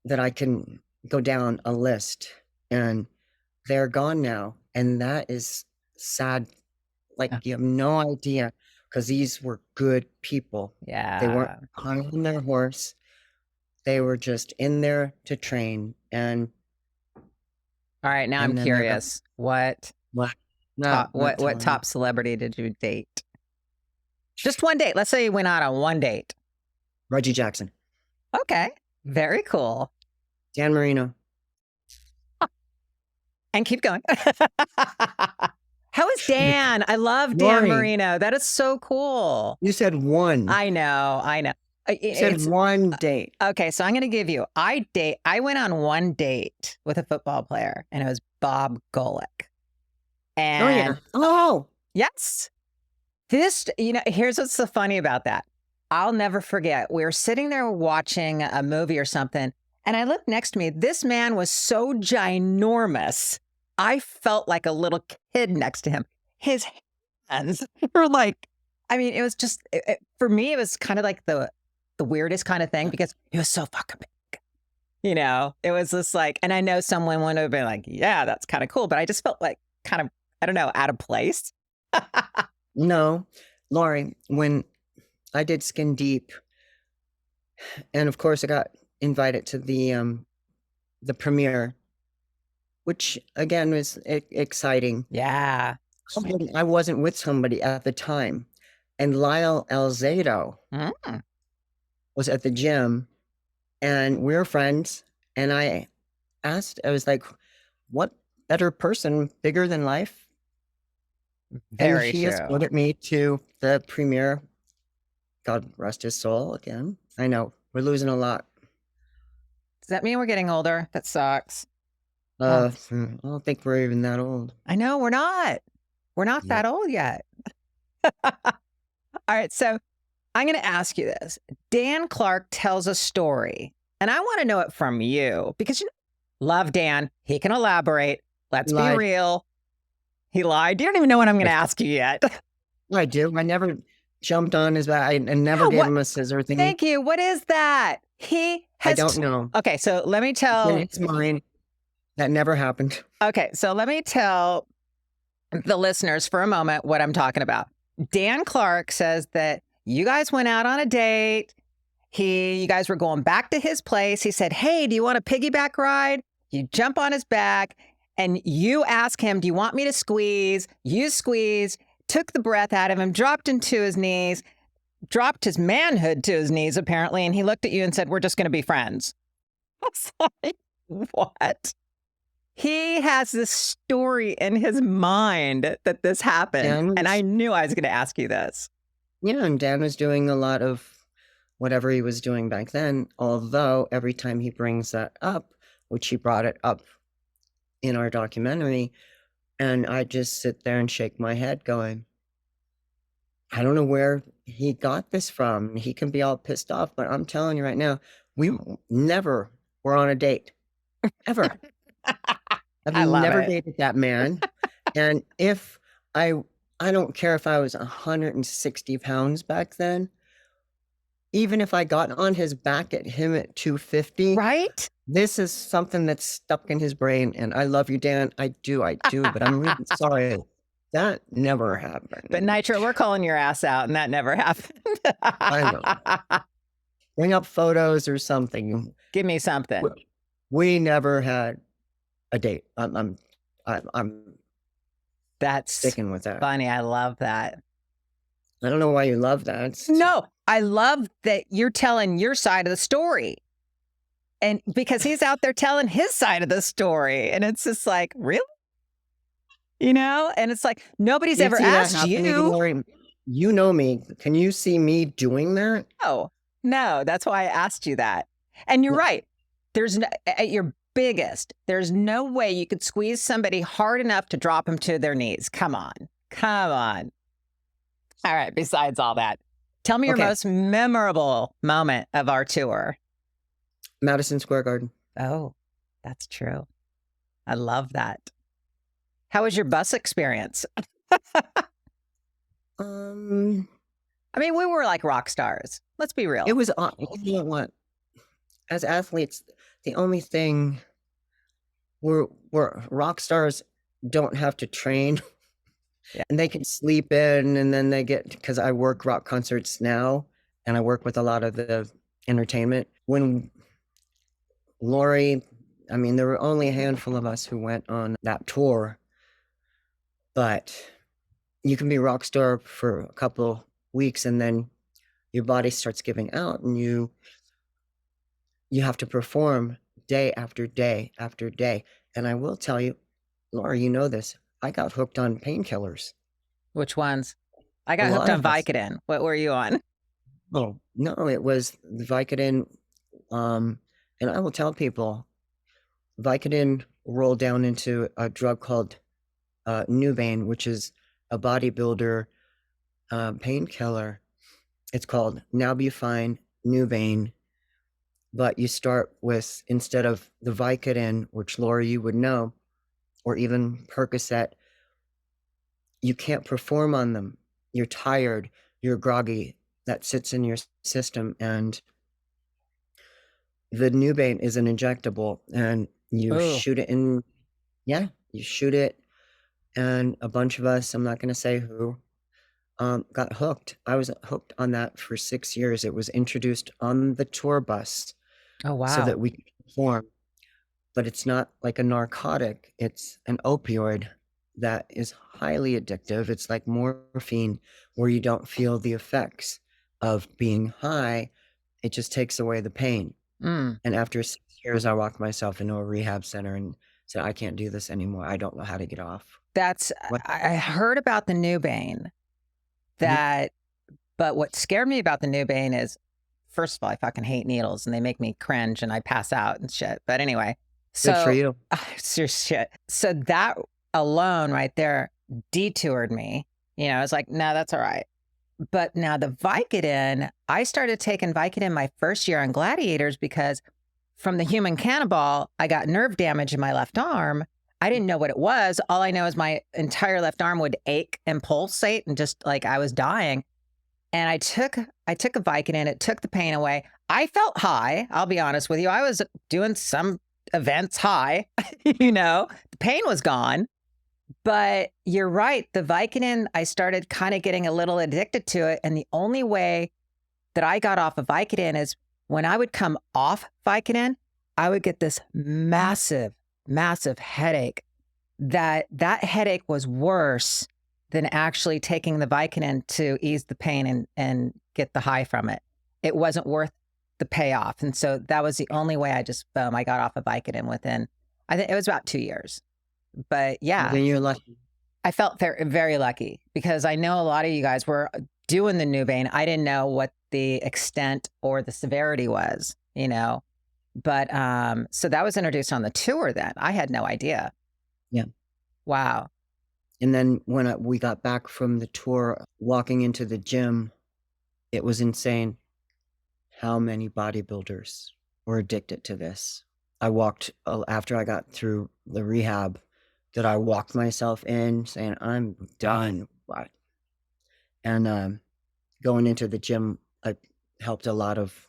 [SPEAKER 2] that I can go down a list, and they're gone now. And that is sad. Like, you have no idea, because these were good people.
[SPEAKER 1] Yeah.
[SPEAKER 2] They weren't hung on their horse. They were just in there to train. And
[SPEAKER 1] all right, now I'm curious. What top celebrity did you date? Just one date. Let's say you went out on one date.
[SPEAKER 2] Reggie Jackson.
[SPEAKER 1] Okay. Very cool.
[SPEAKER 2] Dan Marino.
[SPEAKER 1] And keep going. How is Dan? I love Dan Marino. That is so cool.
[SPEAKER 2] You said one.
[SPEAKER 1] I know.
[SPEAKER 2] You said one date.
[SPEAKER 1] Okay, so I'm going to give you. I went on one date with a football player, and it was Bob Golick. And yes. Here's what's so funny about that. I'll never forget. We were sitting there watching a movie or something, and I looked next to me. This man was so ginormous. I felt like a little kid next to him. His hands were like, I mean, it was just, for me, it was kind of like the weirdest kind of thing because he was so fucking big. It was just like, and I know someone would have been like, yeah, that's kind of cool. But I just felt like kind of, I don't know, out of place?
[SPEAKER 2] No, Lori, when I did Skin Deep, and of course I got invited to the premiere, which again was exciting.
[SPEAKER 1] Yeah.
[SPEAKER 2] I wasn't with somebody at the time, and Lyle Alzado
[SPEAKER 1] Mm.
[SPEAKER 2] was at the gym, and we were friends. And I was like, "What better person, bigger than life?" And
[SPEAKER 1] Very
[SPEAKER 2] he
[SPEAKER 1] true.
[SPEAKER 2] escorted me to the premiere. God rest his soul again. I know we're losing a lot.
[SPEAKER 1] Does that mean we're getting older? That sucks.
[SPEAKER 2] I don't think we're even that old.
[SPEAKER 1] I know we're not. We're not
[SPEAKER 2] Yeah.
[SPEAKER 1] that old yet. All right. So I'm going to ask you this. Dan Clark tells a story, and I want to know it from you because you love Dan. He can elaborate. Let's be
[SPEAKER 2] Lied.
[SPEAKER 1] real. He lied. You don't even know what I'm going to ask you yet.
[SPEAKER 2] I do. I never jumped on his back. I never
[SPEAKER 1] Yeah,
[SPEAKER 2] gave
[SPEAKER 1] what-
[SPEAKER 2] him a scissor thingy.
[SPEAKER 1] Thank you. What is that? He
[SPEAKER 2] I
[SPEAKER 1] has.
[SPEAKER 2] don't know.
[SPEAKER 1] Okay. So let me tell.
[SPEAKER 2] It's mine. That never happened.
[SPEAKER 1] Okay. So let me tell the listeners for a moment what I'm talking about. Dan Clark says that you guys went out on a date. You guys were going back to his place. He said, "Hey, do you want a piggyback ride?" You jump on his back and you ask him, "Do you want me to squeeze?" You squeeze, took the breath out of him, dropped him to his knees, dropped his manhood to his knees, apparently. And he looked at you and said, "We're just going to be friends." I was like, what? He has this story in his mind that this happened. And I knew I was going to ask you this.
[SPEAKER 2] Yeah, and Dan was doing a lot of whatever he was doing back then, although every time he brings that up, which he brought it up in our documentary, and I just sit there and shake my head going, I don't know where he got this from. He can be all pissed off, but I'm telling you right now, we never were on a date. Ever. I've never dated that man. And if I don't care if I was 160 pounds back then, even if I got on his back at him at 250,
[SPEAKER 1] right?
[SPEAKER 2] This is something that's stuck in his brain. And I love you, Dan. I do, but I'm really sorry. That never happened.
[SPEAKER 1] But Nitro, we're calling your ass out, and that never happened.
[SPEAKER 2] I know. Bring up photos or something.
[SPEAKER 1] Give me something.
[SPEAKER 2] We never had a date. I'm
[SPEAKER 1] That's
[SPEAKER 2] sticking with that.
[SPEAKER 1] Funny. I love that.
[SPEAKER 2] I don't know why you love that.
[SPEAKER 1] No, I love that you're telling your side of the story. And because he's out there telling his side of the story. And it's just like, really? You know? And it's like, nobody's ever asked you.
[SPEAKER 2] Lori, you know me. Can you see me doing that?
[SPEAKER 1] No, that's why I asked you that. And you're right. There's at your biggest, there's no way you could squeeze somebody hard enough to drop them to their knees. Come on. All right. Besides all that, tell me your most memorable moment of our tour.
[SPEAKER 2] Madison Square Garden.
[SPEAKER 1] Oh, that's true. I love that. How was your bus experience? I mean, we were like rock stars. Let's be real.
[SPEAKER 2] It was, you know what? As athletes, the only thing we're rock stars don't have to train. Yeah. And they can sleep in, and then they get, because I work rock concerts now and I work with a lot of the entertainment. When Lori, I mean, there were only a handful of us who went on that tour, but you can be a rock star for a couple weeks and then your body starts giving out, and you have to perform day after day after day. And I will tell you, Lori, you know this, I got hooked on painkillers.
[SPEAKER 1] Which ones? I got hooked on Vicodin. What were you on?
[SPEAKER 2] Oh, no, it was the Vicodin. And I will tell people, Vicodin rolled down into a drug called Nubain, which is a bodybuilder painkiller. It's called Nalbuphine Nubain. But you start with, instead of the Vicodin, which Lori, you would know, or even Percocet, you can't perform on them. You're tired, you're groggy, that sits in your system. And the Nubain is an injectable, and you shoot it in, you shoot it, and a bunch of us, I'm not going to say who, got hooked. I was hooked on that for 6 years. It was introduced on the tour bus
[SPEAKER 1] Oh,
[SPEAKER 2] so
[SPEAKER 1] wow.
[SPEAKER 2] that we could perform. But it's not like a narcotic. It's an opioid that is highly addictive. It's like morphine, where you don't feel the effects of being high. It just takes away the pain.
[SPEAKER 1] Mm.
[SPEAKER 2] And after 6 years, I walked myself into a rehab center and said, I can't do this anymore. I don't know how to get off.
[SPEAKER 1] That's,
[SPEAKER 2] What?
[SPEAKER 1] I heard about the new Bane that, but what scared me about the new Bane is, first of all, I fucking hate needles and they make me cringe and I pass out and shit. But anyway,
[SPEAKER 2] Good for
[SPEAKER 1] so
[SPEAKER 2] you.
[SPEAKER 1] serious shit. So that alone right there detoured me. You know, I was like, no, that's all right. But now the Vicodin, I started taking Vicodin my first year on Gladiators because from the human cannibal, I got nerve damage in my left arm. I didn't know what it was. All I know is my entire left arm would ache and pulsate and just like I was dying. And I took a Vicodin. It took the pain away. I felt high. I'll be honest with you. I was doing some events high, you know, the pain was gone. But you're right. The Vicodin, I started kind of getting a little addicted to it. And the only way that I got off of Vicodin is when I would come off Vicodin, I would get this massive, massive headache. That headache was worse than actually taking the Vicodin to ease the pain and get the high from it. It wasn't worth the payoff. And so that was the only way I just, boom, I got off of Vicodin within, I think it was about 2 years. But yeah,
[SPEAKER 2] Then you're lucky.
[SPEAKER 1] I felt very, very lucky because I know a lot of you guys were doing the new Bane. I didn't know what the extent or the severity was, you know. But so that was introduced on the tour then. I had no idea.
[SPEAKER 2] Yeah.
[SPEAKER 1] Wow.
[SPEAKER 2] And then when we got back from the tour, walking into the gym, it was insane how many bodybuilders were addicted to this. I walked, after I got through the rehab, that I walked myself in saying, I'm done. And going into the gym, I helped a lot of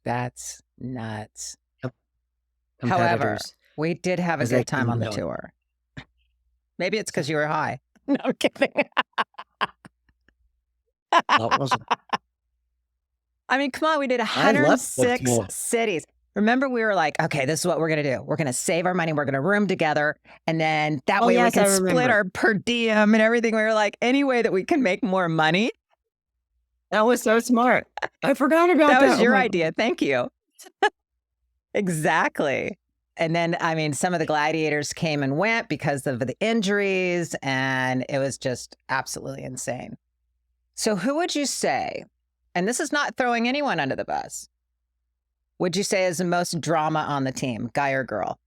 [SPEAKER 1] That's nuts. However,
[SPEAKER 2] competitors.
[SPEAKER 1] we did have a
[SPEAKER 2] as they
[SPEAKER 1] good time
[SPEAKER 2] came
[SPEAKER 1] on the
[SPEAKER 2] down.
[SPEAKER 1] tour. Maybe it's because you were high. No, I'm kidding.
[SPEAKER 2] That wasn't-
[SPEAKER 1] I mean, come on, we did
[SPEAKER 2] I left the
[SPEAKER 1] 106
[SPEAKER 2] tour.
[SPEAKER 1] cities. Remember, we were like, okay, this is what we're going to do. We're going to save our money. We're going to room together. And then that
[SPEAKER 2] Oh,
[SPEAKER 1] way we
[SPEAKER 2] yes,
[SPEAKER 1] can
[SPEAKER 2] I
[SPEAKER 1] split
[SPEAKER 2] remember.
[SPEAKER 1] our per diem and everything. We were like, any way that we can make more money.
[SPEAKER 2] That was so smart. I forgot about that.
[SPEAKER 1] That was
[SPEAKER 2] Oh
[SPEAKER 1] your
[SPEAKER 2] my-
[SPEAKER 1] idea. Thank you. Exactly. And then, I mean, some of the gladiators came and went because of the injuries, and it was just absolutely insane. So who would you say, and this is not throwing anyone under the bus, would you say is the most drama on the team, guy or girl?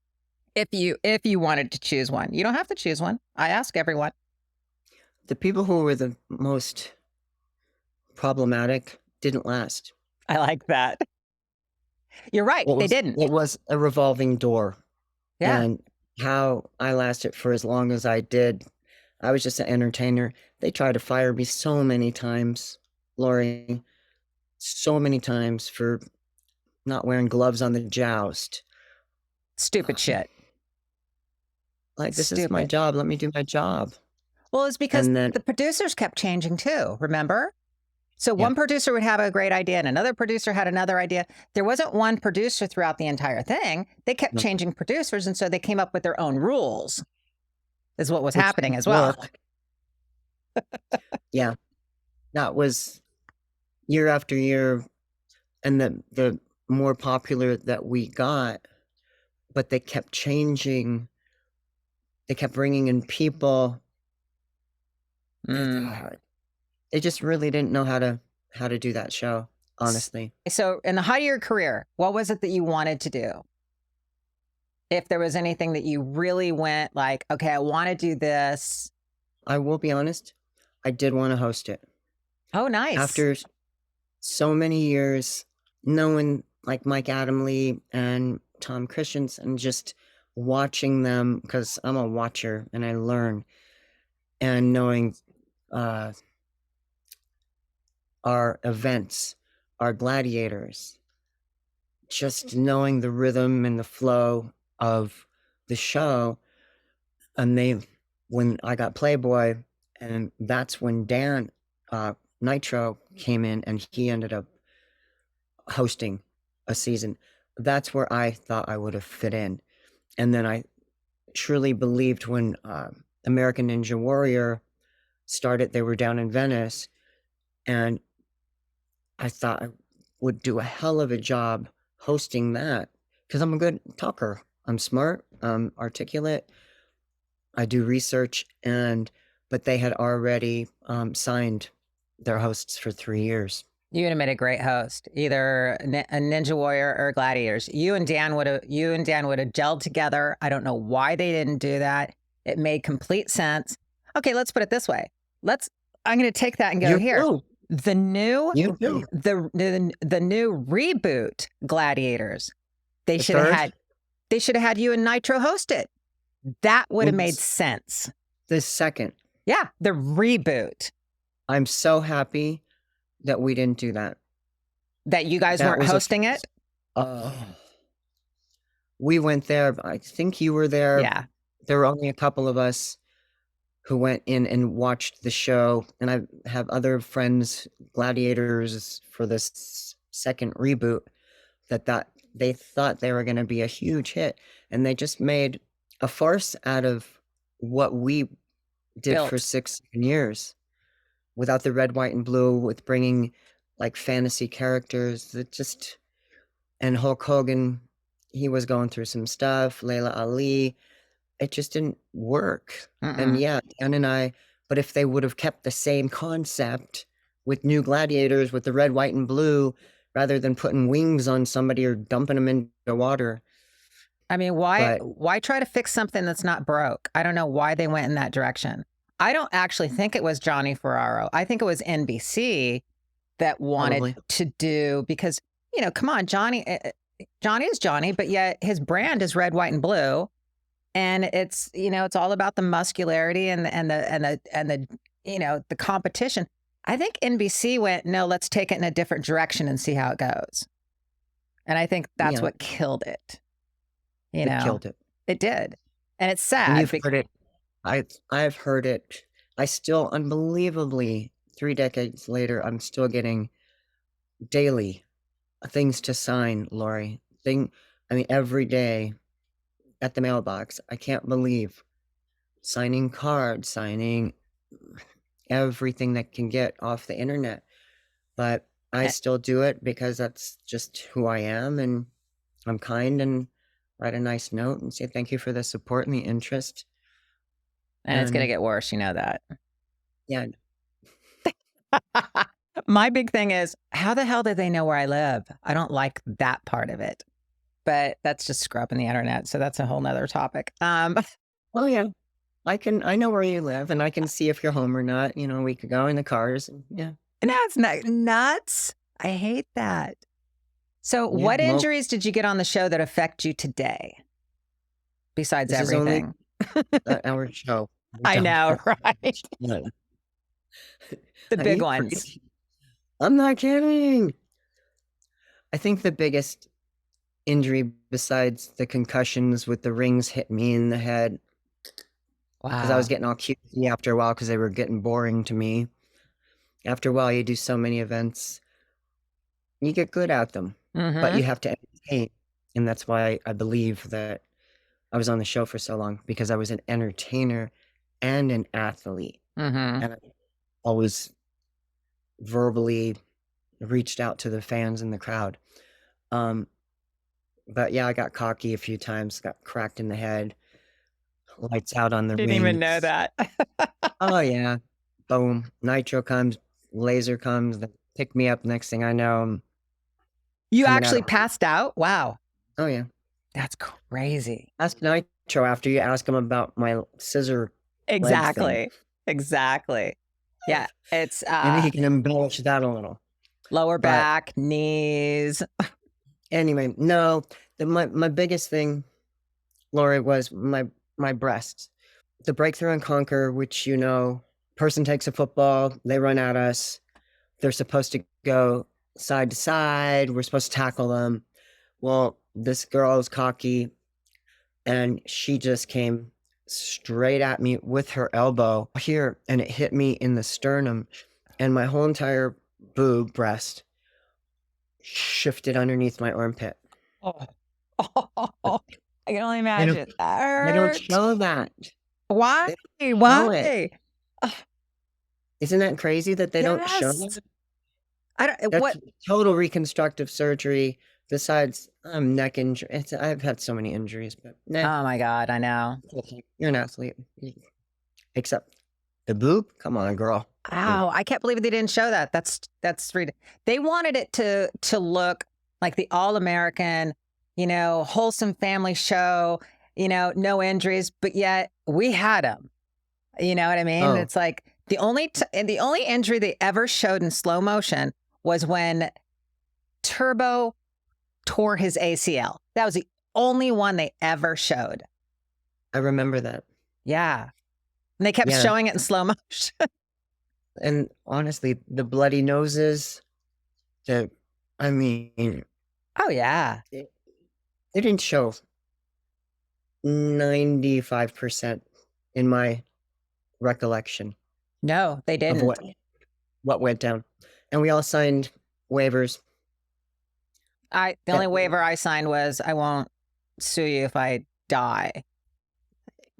[SPEAKER 1] If you wanted to choose one. You don't have to choose one. I ask everyone.
[SPEAKER 2] The people who were the most problematic didn't last.
[SPEAKER 1] I like that. You're right. They didn't.
[SPEAKER 2] It was a revolving door.
[SPEAKER 1] Yeah.
[SPEAKER 2] And how I lasted for as long as I did, I was just an entertainer. They tried to fire me so many times, Lori, so many times for not wearing gloves on the joust.
[SPEAKER 1] Stupid shit.
[SPEAKER 2] Like, this is my
[SPEAKER 1] Stupid.
[SPEAKER 2] job. Let me do my job.
[SPEAKER 1] Well, it's because
[SPEAKER 2] And then-
[SPEAKER 1] the producers kept changing too, remember? So
[SPEAKER 2] Yeah.
[SPEAKER 1] one producer would have a great idea and another producer had another idea. There wasn't one producer throughout the entire thing. They kept
[SPEAKER 2] No.
[SPEAKER 1] changing producers, and so they came up with their own rules, is what was
[SPEAKER 2] Which
[SPEAKER 1] happening
[SPEAKER 2] didn't
[SPEAKER 1] as well.
[SPEAKER 2] work. Yeah. That was year after year. And the more popular that we got, but they kept changing. They kept bringing in people. They just really didn't know how to do that show, honestly.
[SPEAKER 1] So in the height of your career, what was it that you wanted to do? If there was anything that you really went like, okay, I want to do this.
[SPEAKER 2] I will be honest, I did want to host it.
[SPEAKER 1] Oh, nice.
[SPEAKER 2] After so many years knowing like Mike Adamle and Tom Christensen, just watching them, because I'm a watcher and I learn, and knowing our events, our gladiators, just knowing the rhythm and the flow of the show, And when I got Playboy, and that's when Dan, Nitro came in, and he ended up hosting a season. That's where I thought I would have fit in. And then I truly believed when American Ninja Warrior started, they were down in Venice, and I thought I would do a hell of a job hosting that because I'm a good talker. I'm smart, articulate. I do research, but they had already signed their hosts for 3 years.
[SPEAKER 1] You would have made a great host, either a Ninja Warrior or Gladiators. You and Dan would have gelled together. I don't know why they didn't do that. It made complete sense. Okay, let's put it this way. I'm going to take that and go here.
[SPEAKER 2] Do.
[SPEAKER 1] The new
[SPEAKER 2] You do.
[SPEAKER 1] the new reboot Gladiators. They should have had you and Nitro host it. That would have made sense.
[SPEAKER 2] The second.
[SPEAKER 1] Yeah, the reboot.
[SPEAKER 2] I'm so happy that we didn't do that.
[SPEAKER 1] That you guys weren't hosting it?
[SPEAKER 2] We went there. I think you were there.
[SPEAKER 1] Yeah.
[SPEAKER 2] There were only a couple of us who went in and watched the show. And I have other friends, Gladiators, for this second reboot, that they thought they were going to be a huge hit. And they just made a farce out of what we did for 6 years. Without the red, white, and blue, with bringing like fantasy characters that just, and Hulk Hogan, he was going through some stuff, Layla Ali, it just didn't work. And yeah, Dan and I, but if they would have kept the same concept with new gladiators with the red, white, and blue, rather than putting wings on somebody or dumping them into water.
[SPEAKER 1] I mean, why try to fix something that's not broke? I don't know why they went in that direction. I don't actually think it was Johnny Ferraro. I think it was NBC that wanted to do, because, you know, come on, Johnny is Johnny, but yet his brand is red, white, and blue. And it's, you know, it's all about the muscularity and the you know, the competition. I think NBC went, no, let's take it in a different direction and see how it goes. And I think that's what killed it. You know,
[SPEAKER 2] killed it.
[SPEAKER 1] It did. And it's sad.
[SPEAKER 2] And you've heard it. I've heard it. I still, unbelievably, 3 decades later, I'm still getting daily things to sign, Lori. Every day at the mailbox. I can't believe signing cards, signing everything that can get off the internet. But I still do it because that's just who I am, and I'm kind, and write a nice note and say thank you for the support and the interest.
[SPEAKER 1] And it's going to get worse. You know that.
[SPEAKER 2] Yeah.
[SPEAKER 1] My big thing is, how the hell did they know where I live? I don't like that part of it. But that's just scrubbing the internet. So that's a whole nother topic.
[SPEAKER 2] Oh, yeah. I know where you live, and I can see if you're home or not. You know, we could go in the cars. And, yeah.
[SPEAKER 1] No, it's not nuts. I hate that. So what injuries did you get on the show that affect you today? Besides everything.
[SPEAKER 2] Our show.
[SPEAKER 1] I know, right? The big ones.
[SPEAKER 2] I'm not kidding. I think the biggest injury besides the concussions with the rings hit me in the head. Wow. Because I was getting all cutesy after a while because they were getting boring to me. After a while, you do so many events, you get good at them, but you have to entertain. And that's why I believe that I was on the show for so long, because I was an entertainer and an athlete. And I always verbally reached out to the fans in the crowd. But yeah, I got cocky a few times, got cracked in the head, lights out on the rings.
[SPEAKER 1] Didn't even know that.
[SPEAKER 2] Oh yeah. Boom. Nitro comes, laser comes, they pick me up. Next thing I know,
[SPEAKER 1] you actually passed out? Wow.
[SPEAKER 2] Oh yeah.
[SPEAKER 1] That's crazy.
[SPEAKER 2] Ask Nitro after you ask him about my scissor.
[SPEAKER 1] Exactly. Yeah. It's
[SPEAKER 2] maybe he can embellish that a little.
[SPEAKER 1] Lower back, knees.
[SPEAKER 2] Anyway, no, my biggest thing, Lori, was my breasts. The breakthrough and conquer, which, you know, person takes a football, they run at us. They're supposed to go side to side. We're supposed to tackle them. Well, this girl is cocky, and she just came straight at me with her elbow here, and it hit me in the sternum, and my whole entire boob breast shifted underneath my armpit.
[SPEAKER 1] Oh, I can only
[SPEAKER 2] They don't,
[SPEAKER 1] imagine. That
[SPEAKER 2] they don't
[SPEAKER 1] hurt.
[SPEAKER 2] show that.
[SPEAKER 1] Why?
[SPEAKER 2] They don't show it.
[SPEAKER 1] Why?
[SPEAKER 2] Isn't that crazy that they don't show
[SPEAKER 1] Yes.
[SPEAKER 2] that?
[SPEAKER 1] I don't.
[SPEAKER 2] That's
[SPEAKER 1] What?
[SPEAKER 2] total reconstructive surgery. Besides, neck injury. I've had so many injuries, but nah,
[SPEAKER 1] Oh my God, I know.
[SPEAKER 2] you're an athlete. Except the boob. Come on, girl.
[SPEAKER 1] Ow, I can't believe they didn't show that. That's they wanted it to look like the all-American, wholesome family show, no injuries, but yet we had them. You know what I mean?
[SPEAKER 2] Oh,
[SPEAKER 1] It's like the only injury they ever showed in slow motion was when Turbo tore his ACL. That was the only one they ever showed.
[SPEAKER 2] I remember that.
[SPEAKER 1] Yeah. And they kept
[SPEAKER 2] Yeah.
[SPEAKER 1] showing it in slow motion.
[SPEAKER 2] And honestly, the bloody noses, I mean,
[SPEAKER 1] Oh, yeah.
[SPEAKER 2] they didn't show 95% in my recollection
[SPEAKER 1] No, they
[SPEAKER 2] of
[SPEAKER 1] didn't.
[SPEAKER 2] what went down. And we all signed waivers.
[SPEAKER 1] The only waiver I signed was I won't sue you if I die.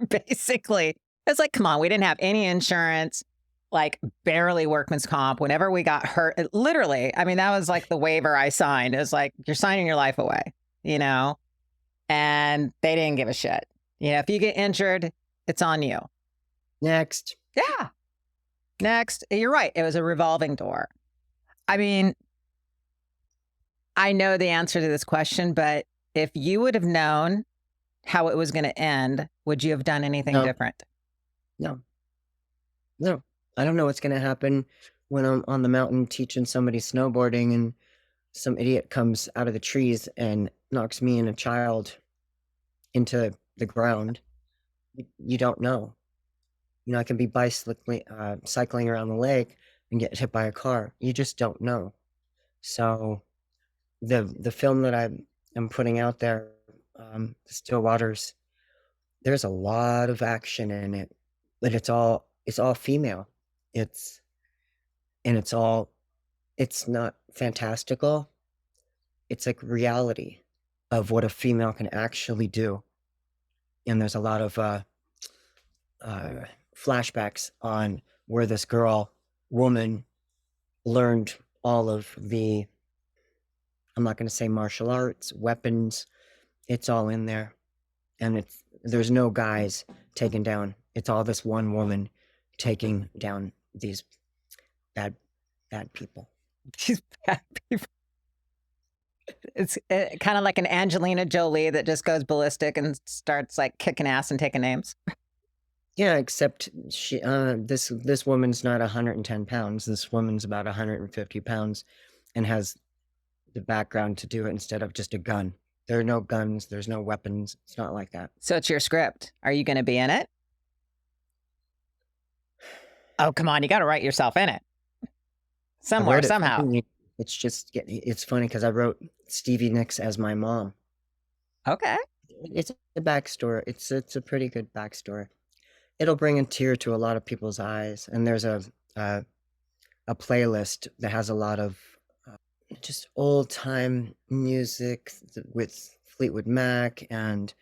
[SPEAKER 1] Basically. It's like, come on, we didn't have any insurance, like barely workman's comp. Whenever we got hurt, literally, I mean, that was like the waiver I signed. It was like, you're signing your life away, and they didn't give a shit. If you get injured, it's on you.
[SPEAKER 2] Next.
[SPEAKER 1] Yeah. Next. You're right. It was a revolving door. I mean, I know the answer to this question, but if you would have known how it was going to end, would you have done anything
[SPEAKER 2] No.
[SPEAKER 1] different?
[SPEAKER 2] No. I don't know what's going to happen when I'm on the mountain teaching somebody snowboarding and some idiot comes out of the trees and knocks me and a child into the ground. You don't know. I can be cycling around the lake and get hit by a car. You just don't know. So the film that I'm putting out there, Still Waters, there's a lot of action in it, but it's all female. It's not fantastical. It's like reality of what a female can actually do. And there's a lot of flashbacks on where this woman learned all of the, I'm not going to say martial arts, weapons. It's all in there. And there's no guys taken down. It's all this one woman taking down these bad people.
[SPEAKER 1] These bad people. It's kind of like an Angelina Jolie that just goes ballistic and starts like kicking ass and taking names.
[SPEAKER 2] Yeah, except she, this woman's not 110 pounds. This woman's about 150 pounds and has the background to do it instead of just a gun. There are no guns. There's no weapons. It's not like that.
[SPEAKER 1] So it's your script. Are you going to be in it? Oh, come on. You got to write yourself in it. Somewhere, somehow.
[SPEAKER 2] It's just, it's funny because I wrote Stevie Nicks as my mom.
[SPEAKER 1] Okay.
[SPEAKER 2] It's a backstory. It's a pretty good backstory. It'll bring a tear to a lot of people's eyes. And there's a playlist that has a lot of just old time music with Fleetwood Mac. And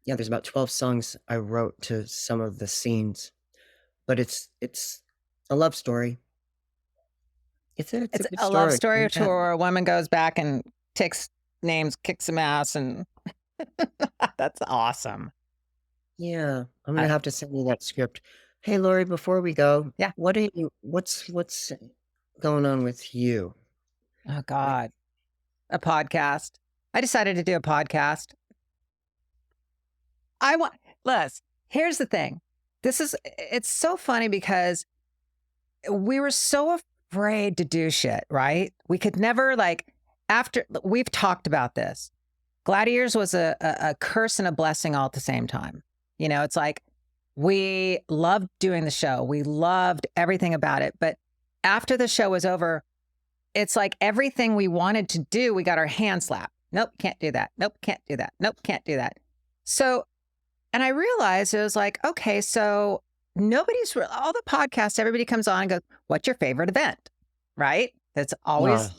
[SPEAKER 2] yeah, there's about 12 songs I wrote to some of the scenes, but it's a love story. It's a
[SPEAKER 1] love story where a woman goes back and takes names, kicks some ass, and that's awesome.
[SPEAKER 2] Yeah, I'm gonna have to send you that script. Hey, Lori, before we go,
[SPEAKER 1] yeah,
[SPEAKER 2] what's going on with you?
[SPEAKER 1] Oh God, a podcast. I decided to do a podcast. Les, here's the thing. It's so funny because we were so afraid to do shit, right? We could never we've talked about this. Gladiators was a curse and a blessing all at the same time. It's like we loved doing the show. We loved everything about it. But after the show was over, it's like everything we wanted to do, we got our hand slapped. Nope, can't do that. Nope, can't do that. Nope, can't do that. So And I realized it was like, okay, so all the podcasts, everybody comes on and goes, what's your favorite event? Right? That's always,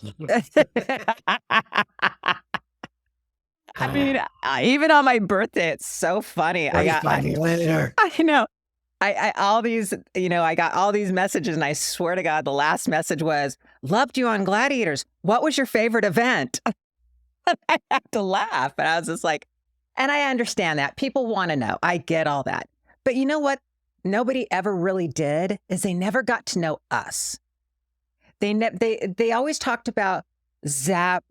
[SPEAKER 1] I mean, even on my birthday, it's so funny.
[SPEAKER 2] Find me later.
[SPEAKER 1] I know. All these, I got all these messages, and I swear to God, the last message was, loved you on Gladiators. What was your favorite event? I had to laugh. And I was just like, and I understand that. People want to know. I get all that. But you know what? Nobody ever really did is they never got to know us. They always talked about Zap,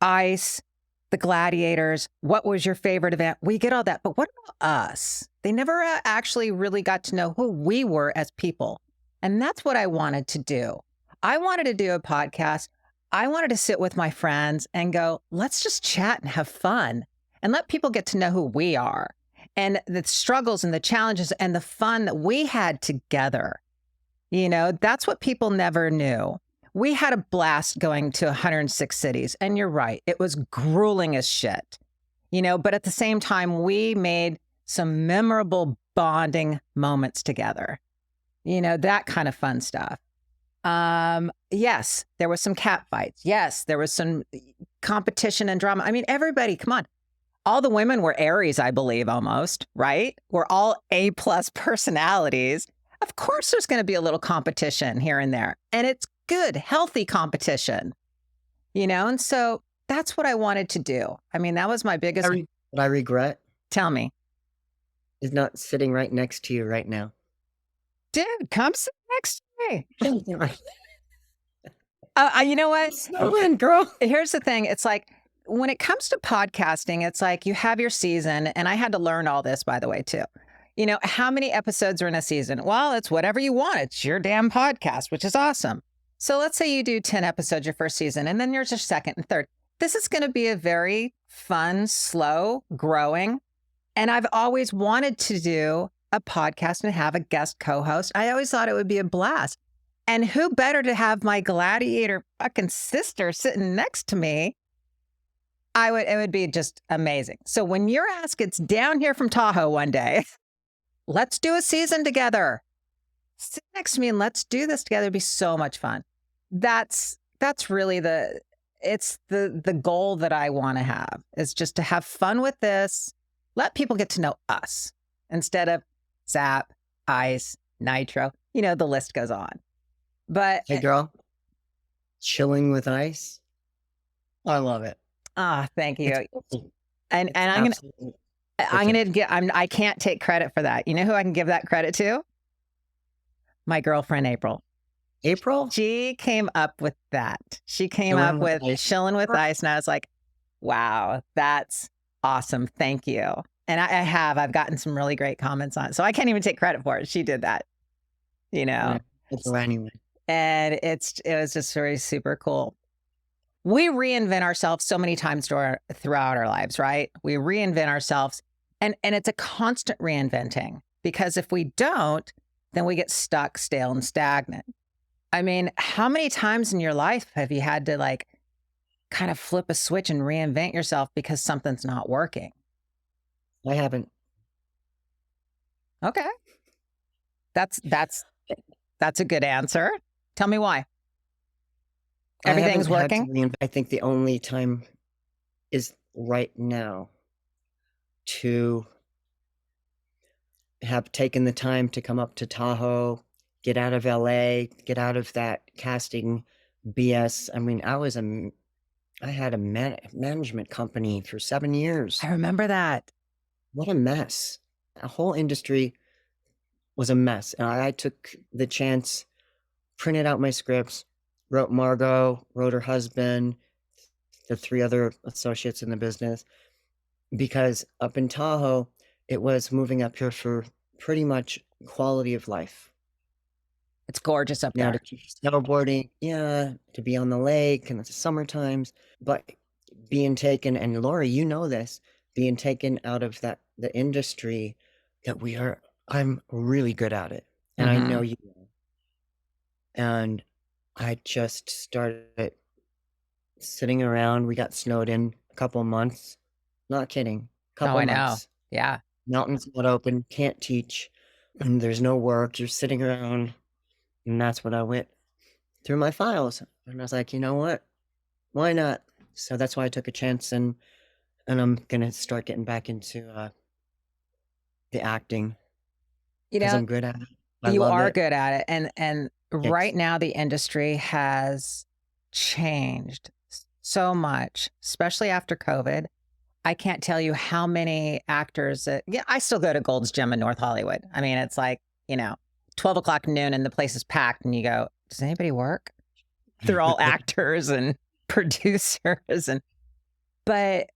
[SPEAKER 1] Ice, the Gladiators. What was your favorite event? We get all that. But what about us? They never actually really got to know who we were as people. And that's what I wanted to do. I wanted to do a podcast. I wanted to sit with my friends and go, let's just chat and have fun and let people get to know who we are and the struggles and the challenges and the fun that we had together. That's what people never knew. We had a blast going to 106 cities. And you're right, it was grueling as shit, but at the same time, we made some memorable bonding moments together, that kind of fun stuff. Yes, there was some cat fights. Yes, there was some competition and drama. I mean, everybody, come on. All the women were Aries, I believe, almost, right? We're all A+ personalities. Of course, there's going to be a little competition here and there. And it's good, healthy competition, And so that's what I wanted to do. I mean, that was my biggest.
[SPEAKER 2] What I regret.
[SPEAKER 1] Tell me.
[SPEAKER 2] Is not sitting right next to you right now.
[SPEAKER 1] Dude, come sit next to me. You know what?
[SPEAKER 2] Snowman, girl.
[SPEAKER 1] Here's the thing. It's like, when it comes to podcasting, it's like you have your season. And I had to learn all this, by the way, too. How many episodes are in a season? Well, it's whatever you want. It's your damn podcast, which is awesome. So let's say you do 10 episodes your first season, and then there's your second and third. This is going to be a very fun, slow, growing. And I've always wanted to do a podcast and have a guest co-host. I always thought it would be a blast. And who better to have my Gladiator fucking sister sitting next to me? It would be just amazing. So when your ass gets down here from Tahoe one day, let's do a season together. Sit next to me and let's do this together. It'd be so much fun. That's really the goal that I want to have, is just to have fun with this. Let people get to know us instead of Zap, Ice, Nitro. The list goes on. But
[SPEAKER 2] hey, girl, chilling with Ice. I love it.
[SPEAKER 1] Thank you. And I can't take credit for that. You know who I can give that credit to? My girlfriend, April.
[SPEAKER 2] April?
[SPEAKER 1] She came up with that. She came up with chilling with Ice. And I was like, wow, that's awesome. Thank you. And I've gotten some really great comments on it. So I can't even take credit for it. She did that,
[SPEAKER 2] Anyway.
[SPEAKER 1] And it was just very super cool. We reinvent ourselves so many times throughout our lives, right? We reinvent ourselves, and it's a constant reinventing, because if we don't, then we get stuck, stale, and stagnant. I mean, how many times in your life have you had to kind of flip a switch and reinvent yourself because something's not working?
[SPEAKER 2] I haven't.
[SPEAKER 1] Okay. That's a good answer. Tell me why. Everything's working?
[SPEAKER 2] I think the only time is right now to have taken the time to come up to Tahoe, get out of LA, get out of that casting BS. I mean, I had a management company for 7 years.
[SPEAKER 1] I remember that.
[SPEAKER 2] What a mess. The whole industry was a mess. And I took the chance, printed out my scripts, wrote Margot, wrote her husband, the 3 other associates in the business, because up in Tahoe, it was moving up here for pretty much quality of life.
[SPEAKER 1] It's gorgeous up there.
[SPEAKER 2] To keep snowboarding, to be on the lake in the summer times, but being taken, and Lori, you know this, being taken out of the industry that I'm really good at it. And I know you are. And I just started sitting around. We got snowed in a couple months. Not kidding. Couple months.
[SPEAKER 1] Yeah.
[SPEAKER 2] mountains not open, can't teach, and there's no work. You're sitting around, and that's when I went through my files, and I was like, you know what? Why not? So that's why I took a chance, and I'm gonna start getting back into the acting
[SPEAKER 1] You
[SPEAKER 2] because
[SPEAKER 1] know,
[SPEAKER 2] I'm good at it. I
[SPEAKER 1] you
[SPEAKER 2] love
[SPEAKER 1] are
[SPEAKER 2] it.
[SPEAKER 1] good at it. And
[SPEAKER 2] It's
[SPEAKER 1] right now the industry has changed so much, especially after COVID. I can't tell you how many actors that, yeah, I still go to Gold's Gym in North Hollywood. I mean, it's like, 12 o'clock noon and the place is packed and you go, does anybody work? They're all actors and producers. But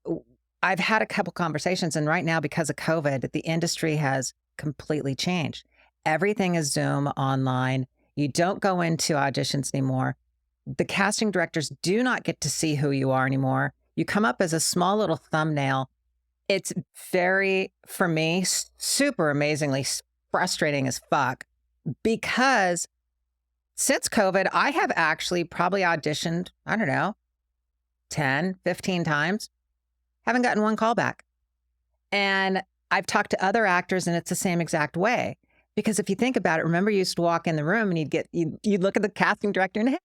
[SPEAKER 1] I've had a couple conversations, and right now, because of COVID, the industry has completely changed. Everything is Zoom online. You don't go into auditions anymore. The casting directors do not get to see who you are anymore. You come up as a small little thumbnail. It's very, for me, super amazingly frustrating as fuck, because since COVID, I have actually probably auditioned, I don't know, 10, 15 times. Haven't gotten one call back. And I've talked to other actors, and it's the same exact way. Because if you think about it, remember you used to walk in the room and you'd look at the casting director and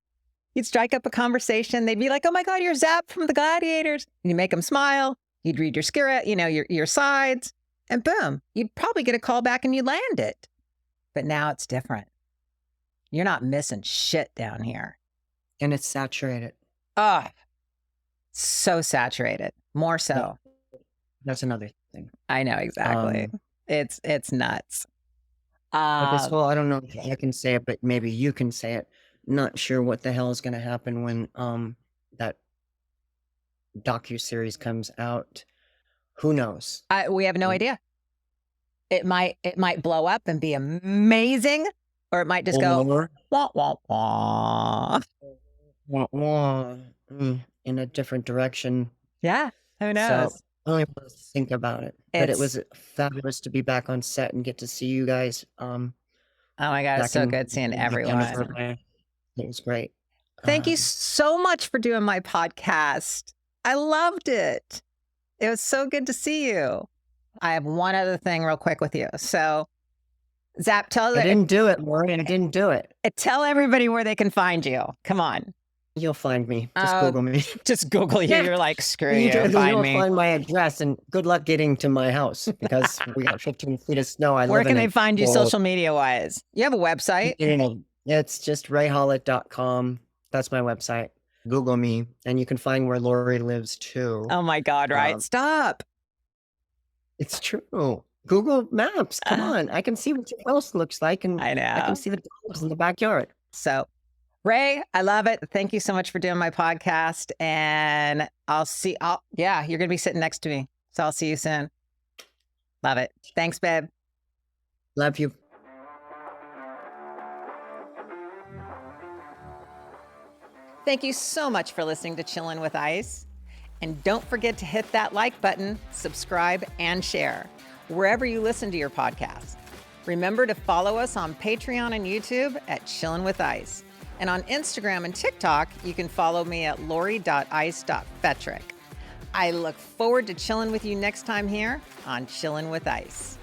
[SPEAKER 1] you'd strike up a conversation. They'd be like, oh my God, you're Zap from the Gladiators. And you make them smile. You'd read your script, your sides, and boom, you'd probably get a call back and you land it. But now it's different. You're not missing shit down here.
[SPEAKER 2] and it's saturated.
[SPEAKER 1] Oh, so saturated. More so.
[SPEAKER 2] That's another thing.
[SPEAKER 1] I know, exactly. It's nuts.
[SPEAKER 2] But this whole, I don't know if I can say it, but maybe you can say it. Not sure what the hell is going to happen when that docuseries comes out. Who knows?
[SPEAKER 1] We have no idea. It might blow up and be amazing, or it might just go
[SPEAKER 2] Or
[SPEAKER 1] wah wah wah.
[SPEAKER 2] in a different direction.
[SPEAKER 1] Yeah, who knows?
[SPEAKER 2] So I don't even want to think about it. But it was fabulous to be back on set and get to see you guys.
[SPEAKER 1] Oh my God, it's so good seeing everyone.
[SPEAKER 2] It was great.
[SPEAKER 1] Thank you so much for doing my podcast. I loved it. It was so good to see you. I have one other thing real quick with you. So, Zap,
[SPEAKER 2] I didn't do it, Lori. I didn't do it.
[SPEAKER 1] Tell everybody where they can find you. Come on.
[SPEAKER 2] You'll find me. Just Google me.
[SPEAKER 1] Just Google you. You're like, screw you.
[SPEAKER 2] You'll
[SPEAKER 1] Find me.
[SPEAKER 2] find my address, and good luck getting to my house because we got 15 feet of snow.
[SPEAKER 1] Where can they find you social media wise? You have a website?
[SPEAKER 2] It's just rayehollitt.com. That's my website. Google me, and you can find where Lori lives too.
[SPEAKER 1] Oh my God, right? Stop.
[SPEAKER 2] It's true. Google Maps. Come on. I can see what your house looks like, and
[SPEAKER 1] I know.
[SPEAKER 2] I can see the dogs in the backyard.
[SPEAKER 1] So, Raye, I love it. Thank you so much for doing my podcast. And you're going to be sitting next to me. So I'll see you soon. Love it. Thanks, babe.
[SPEAKER 2] Love you.
[SPEAKER 1] Thank you so much for listening to Chillin' with Ice. And don't forget to hit that like button, subscribe, and share wherever you listen to your podcast. Remember to follow us on Patreon and YouTube at Chillin' with Ice. And on Instagram and TikTok, you can follow me at lori.ice.fetrick. I look forward to chilling with you next time here on Chillin' with Ice.